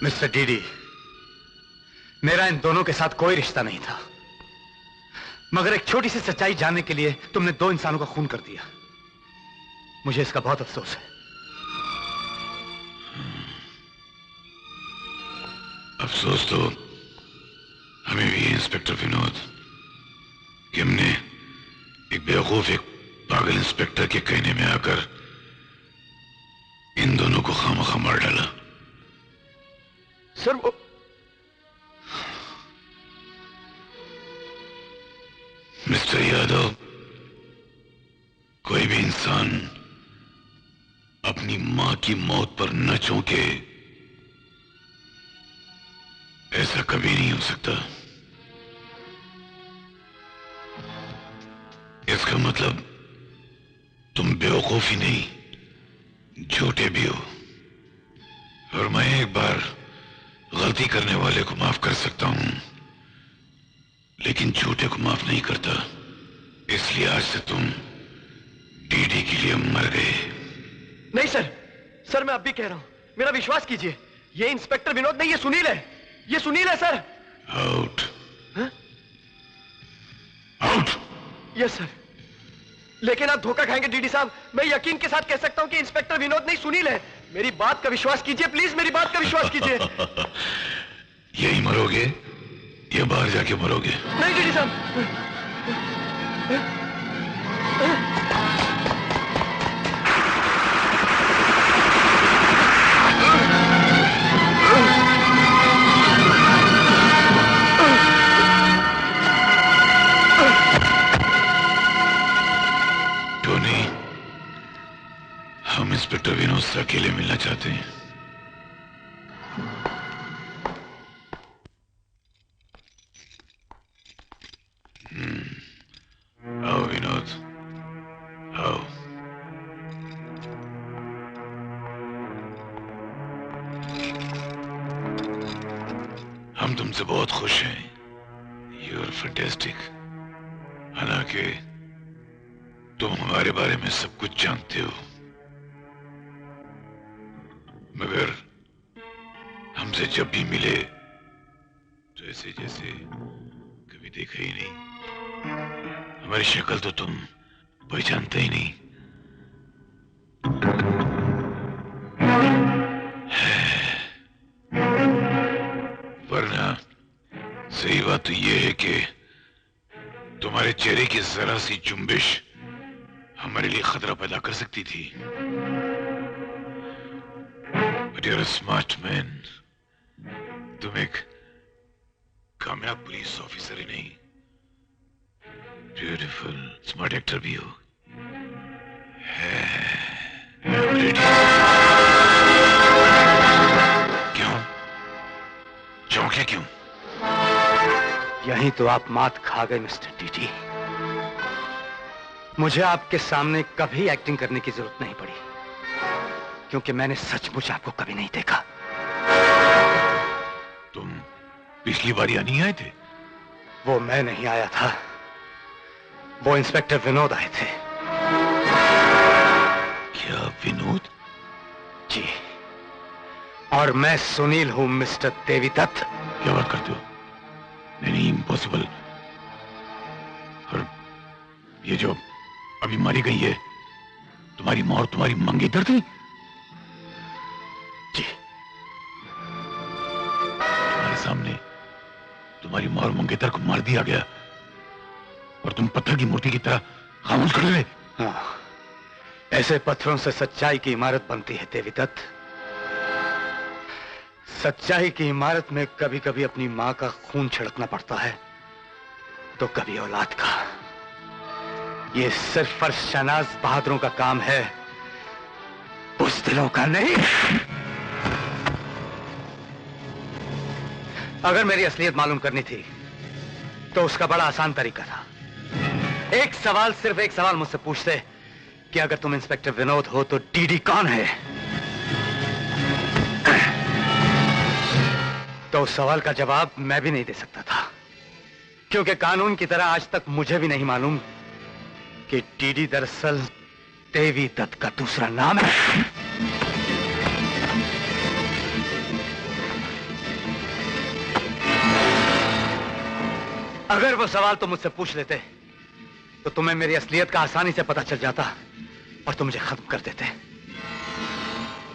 मिस्टर डीडी, मेरा इन दोनों के साथ कोई रिश्ता नहीं था, मगर एक छोटी सी सच्चाई जानने के लिए तुमने 2 इंसानों का खून कर दिया। मुझे इसका बहुत अफसोस है। अफसोस तो हमें भी है इंस्पेक्टर विनोद कि हमने एक बेवकूफ, एक पागल इंस्पेक्टर के कहने में आकर इन दोनों को खामखा मार डाला। सर वो मिस्टर यादव, कोई भी इंसान अपनी मां की मौत पर न चौंके, ऐसा कभी नहीं हो सकता। इसका मतलब तुम बेवकूफ ही नहीं, झूठे भी हो। और मैं एक बार गलती करने वाले को माफ कर सकता हूं, लेकिन झूठे को माफ नहीं करता। इसलिए आज से तुम डीडी के लिए मर गए। नहीं सर, सर मैं अब भी कह रहा हूं, मेरा विश्वास कीजिए, ये इंस्पेक्टर विनोद नहीं, ये सुनील है, ये सुनील है सर। आउट। हाँ? आउट। Yes sir. लेकिन आप धोखा खाएंगे डीडी साहब। मैं यकीन के साथ कह सकता हूं कि इंस्पेक्टर विनोद नहीं, सुनील है। मेरी बात का विश्वास कीजिए प्लीज, मेरी बात का विश्वास कीजिए। यही मरोगे या बाहर जाके मरोगे? नहीं डीडी साहब। टोनी, हम इंस्पेक्टर विनोद से अकेले मिलना चाहते हैं। आओ विनोद, आओ। हम तुमसे बहुत खुश हैं। You are fantastic. हालांकि तुम हमारे बारे में सब कुछ जानते हो, मगर हमसे जब भी मिले तो ऐसे जैसे कभी देखा ही नहीं। हमारी शक्ल तो तुम पहचानते ही नहीं। वरना सही बात तो यह है कि तुम्हारे चेहरे की जरा सी जुम्बिश हमारे लिए खतरा पैदा कर सकती थी। But you are a smart man. तुम एक कामयाब पुलिस ऑफिसर ही नहीं, ब्यूटीफुल स्मार्ट एक्टर भी हो। क्यों चौंके क्यों? यहीं तो आप मात खा गए मिस्टर डीडी। मुझे आपके सामने कभी एक्टिंग करने की जरूरत नहीं पड़ी, क्योंकि मैंने सचमुच आपको कभी नहीं देखा। तुम पिछली बार यहाँ नहीं आए थे? वो मैं नहीं आया था, वो इंस्पेक्टर विनोद आए थे। क्या विनोद? जी, और मैं सुनील हूं मिस्टर देवीदत्त। क्या बात करते हो? नहीं, इम्पॉसिबल। और ये जो अभी मारी गई है, तुम्हारी मां और तुम्हारी मंगेतर थी? जी। तुम्हारे सामने तुम्हारी मां और मंगेतर को मार दिया गया और तुम पत्थर की मूर्ति की तरह खामोश खड़े रहे। हाँ, ऐसे पत्थरों से सच्चाई की इमारत बनती है देवीदत्त। सच्चाई की इमारत में कभी कभी अपनी मां का खून छिड़कना पड़ता है, तो कभी औलाद का। ये सिर्फ फर्ज शहनाज बहादुरों का काम है, बुज़दिलों का नहीं। अगर मेरी असलियत मालूम करनी थी तो उसका बड़ा आसान तरीका था। एक सवाल, सिर्फ एक सवाल मुझसे पूछते कि अगर तुम इंस्पेक्टर विनोद हो तो डीडी कौन है? तो उस सवाल का जवाब मैं भी नहीं दे सकता था, क्योंकि कानून की तरह आज तक मुझे भी नहीं मालूम कि डीडी दरअसल देवी दत्त का दूसरा नाम है। अगर वो सवाल तुम मुझसे पूछ लेते तो तुम्हें मेरी असलियत का आसानी से पता चल जाता और तुम मुझे खत्म कर देते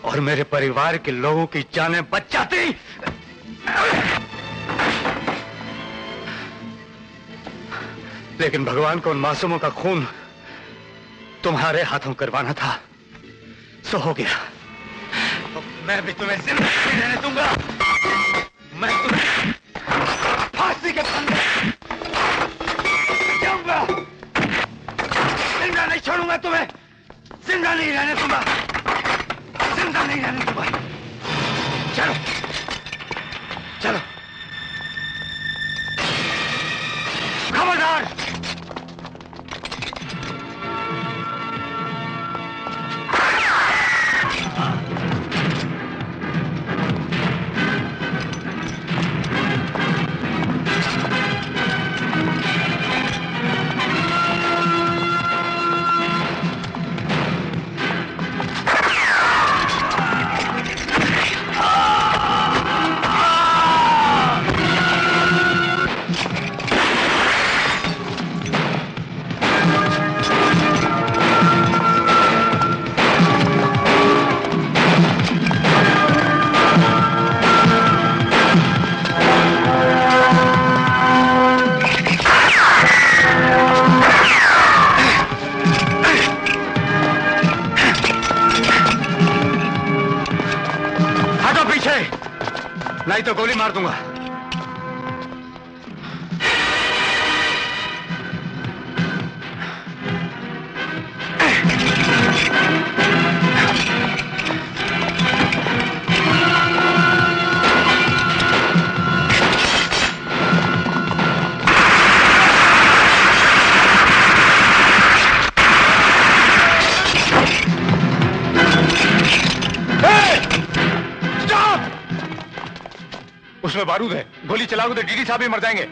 और मेरे परिवार के लोगों की जानें बच जाती। लेकिन भगवान को उन मासूमों का खून तुम्हारे हाथों करवाना था, सो हो गया। मैं भी तुम्हें जिंदा नहीं रहने दूंगा। मैं तुम्हें फांसी के फंदे जाऊंगा, जिंदा नहीं छोड़ूंगा तुम्हें, जिंदा नहीं रहने दूंगा, जिंदा नहीं रहने दूंगा। चलो चलो, खबरदार। नहीं तो गोली मार दूंगा। उसमें बारूद है, गोली चलाओगे तो डीडी साहब भी मर जाएंगे।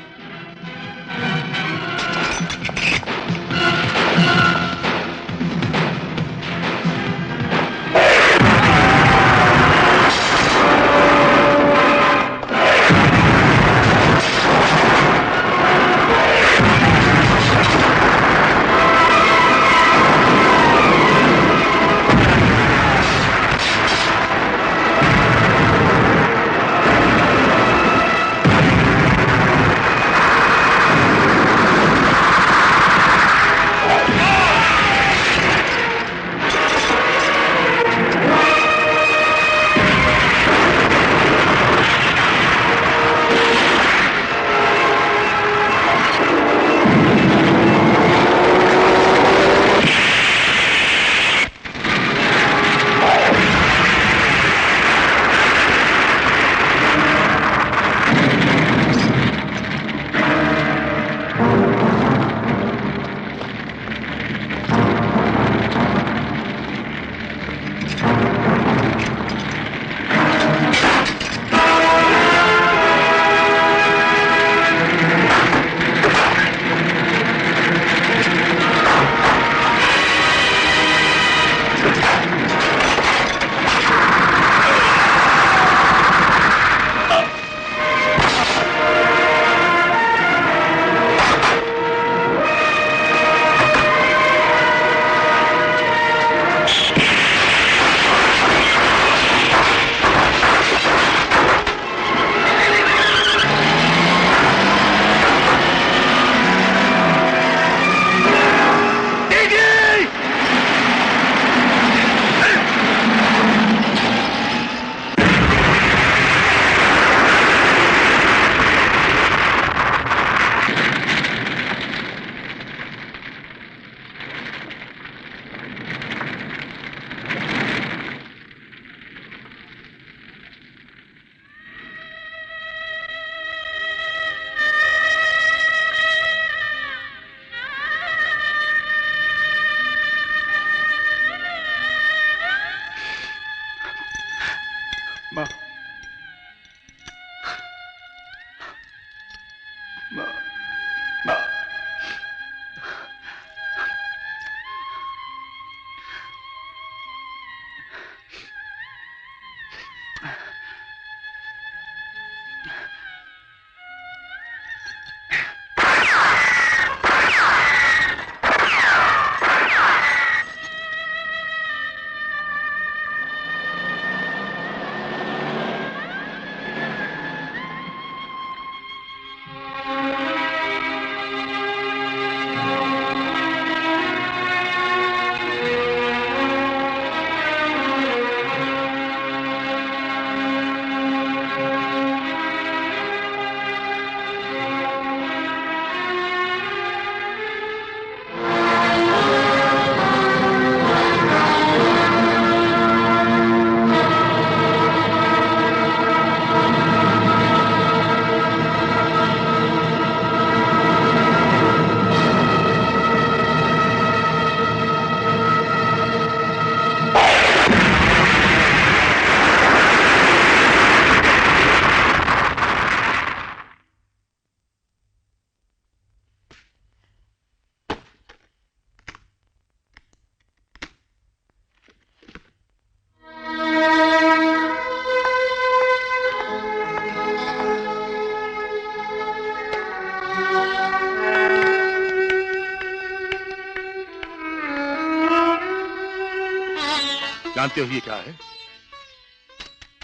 जानते हो ये क्या है?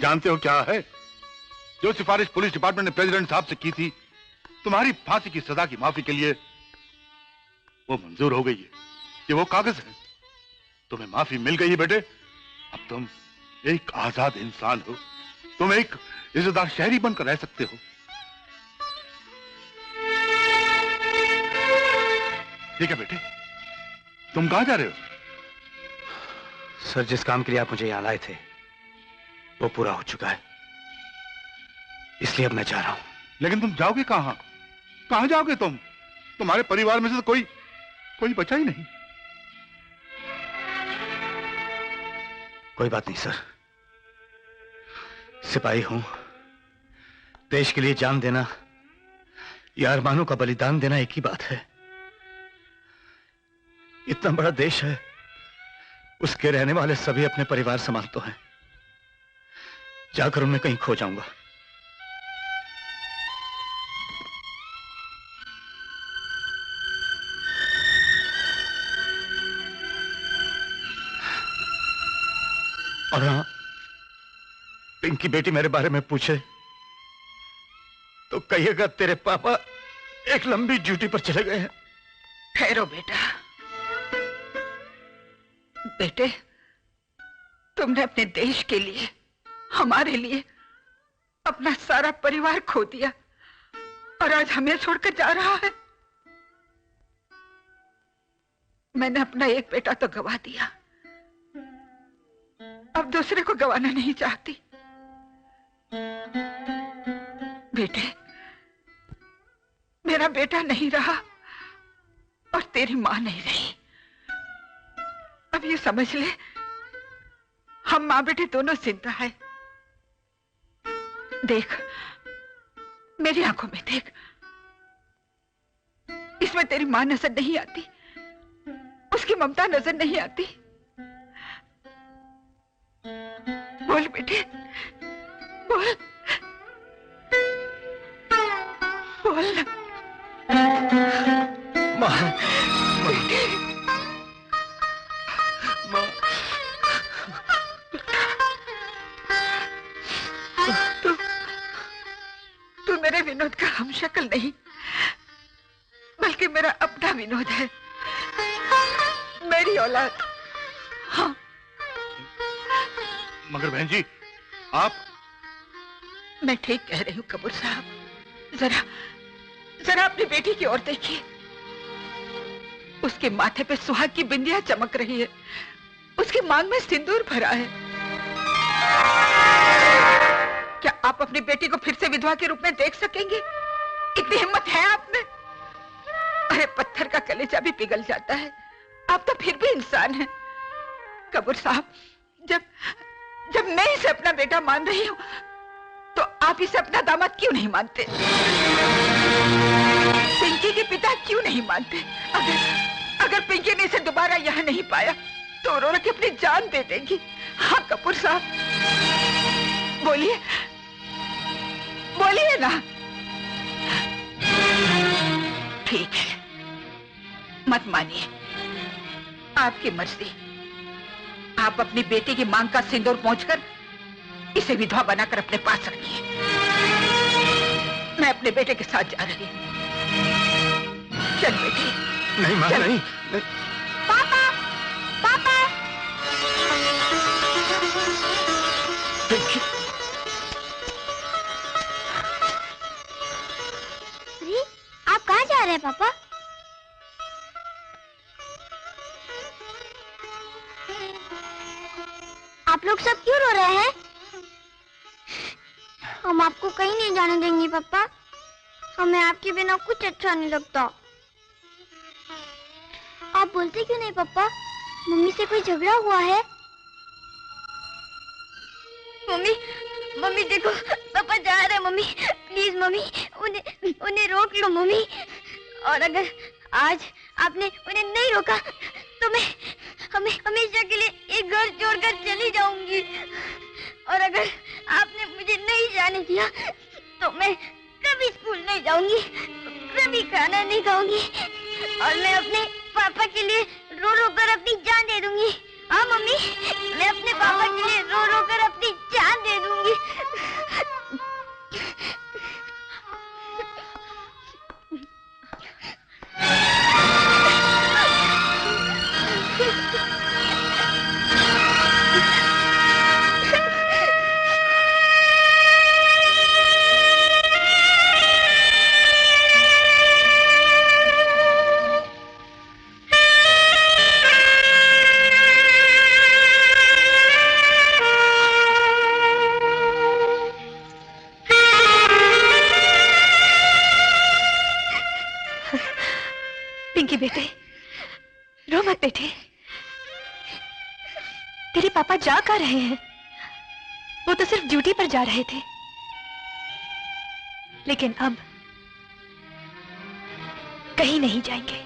जानते हो क्या है? जो सिफारिश पुलिस डिपार्टमेंट ने प्रेसिडेंट साहब से की थी तुम्हारी फांसी की सजा की माफी के लिए, वो मंजूर हो गई है। ये वो कागज है। तुम्हें माफी मिल गई है बेटे। अब तुम एक आजाद इंसान हो। तुम एक इज्जतदार शहरी बनकर रह सकते हो। ठीक है बेटे, तुम कहां जा रहे हो? सर, जिस काम के लिए आप मुझे यहां लाए थे वो पूरा हो चुका है, इसलिए अब मैं जा रहा हूं। लेकिन तुम जाओगे कहां? कहां जाओगे तुम? तुम्हारे परिवार में से तो कोई बचा ही नहीं। कोई बात नहीं सर, सिपाही हूं। देश के लिए जान देना या अरमानों का बलिदान देना एक ही बात है। इतना बड़ा देश है, उसके रहने वाले सभी अपने परिवार समान तो हैं। जाकर उन्हें कहीं खो जाऊंगा। और हाँ, पिंकी बेटी मेरे बारे में पूछे तो कहिएगा तेरे पापा एक लंबी ड्यूटी पर चले गए हैं। ठहरो बेटा। बेटे, तुमने अपने देश के लिए, हमारे लिए अपना सारा परिवार खो दिया और आज हमें छोड़कर जा रहा है। मैंने अपना एक बेटा तो गवा दिया, अब दूसरे को गवाना नहीं चाहती। बेटे, मेरा बेटा नहीं रहा और तेरी मां नहीं रही। अब ये समझ ले, हम मां बेटे दोनों जिंदा है। देख, मेरी आंखों में देख, इसमें तेरी मां नजर नहीं आती, उसकी ममता नजर नहीं आती। बोल बेटे, बोल बोल ना। मां, बेटे, मां, तू मेरे विनोद का हमशक्ल नहीं, बल्कि मेरा अपना विनोद है, मेरी औलाद। हाँ। मगर बहन जी, आप? मैं ठीक कह रही हूँ कपूर साहब। जरा अपनी बेटी की ओर देखिए। उसके माथे पे सुहाग की बिंदिया चमक रही है, उसकी मांग में सिंदूर भरा है। क्या आप अपनी बेटी को फिर से विधवा के रूप में देख सकेंगे? इतनी हिम्मत है आप में? अरे पत्थर का कलेजा भी पिघल जाता है, आप तो फिर भी इंसान हैं। कपूर साहब, जब मैं इसे अपना बेटा मान रही हूं, तो आप इसे अपना दामाद क्यों नहीं मानते? पिंकी के पिता क्यों नहीं मानते? अगर पिंकी ने इसे दोबारा यहाँ नहीं पाया तो औरोरा की अपनी जान दे देगी। हाँ कपूर साहब, बोलिए बोलिए ना। ठीक है, मत मानिए, आपकी मर्जी। आप अपनी बेटी की मांग का सिंदूर पहुंचकर इसे विधवा बनाकर अपने पास रखिए। मैं अपने बेटे के साथ जा रही हूँ। चल बेटी। नहीं मां, नहीं। पापा, पापा। अरे, आप कहाँ जा रहे हैं पापा? आप लोग सब क्यों रो रहे हैं? हम आपको कहीं नहीं जाने देंगे पापा। हमें आपके बिना कुछ अच्छा नहीं लगता। आप बोलते क्यों नहीं पापा? मम्मी से कोई झगड़ा हुआ है? मम्मी देखो, पापा जा रहे हैं। मम्मी प्लीज मम्मी, उन्हें रोक लो मम्मी। और अगर आज आपने उन्हें नहीं रोका तो मैं हमेशा के लिए एक घर छोड़कर चली जाऊंगी। और अगर आपने मुझे नहीं जाने दिया तो मैं कभी स्कूल नहीं जाऊंगी, कभी खाना नहीं खाऊंगी, और मैं अपने पापा के लिए रो रो कर अपनी जान दे दूंगी। हाँ मम्मी, मैं अपने पापा के लिए रो रो कर अपनी जान दे दूंगी। पिंकी बेटे, रो मत बेटे। तेरे पापा जा कर रहे हैं, वो तो सिर्फ ड्यूटी पर जा रहे थे, लेकिन अब कहीं नहीं जाएंगे।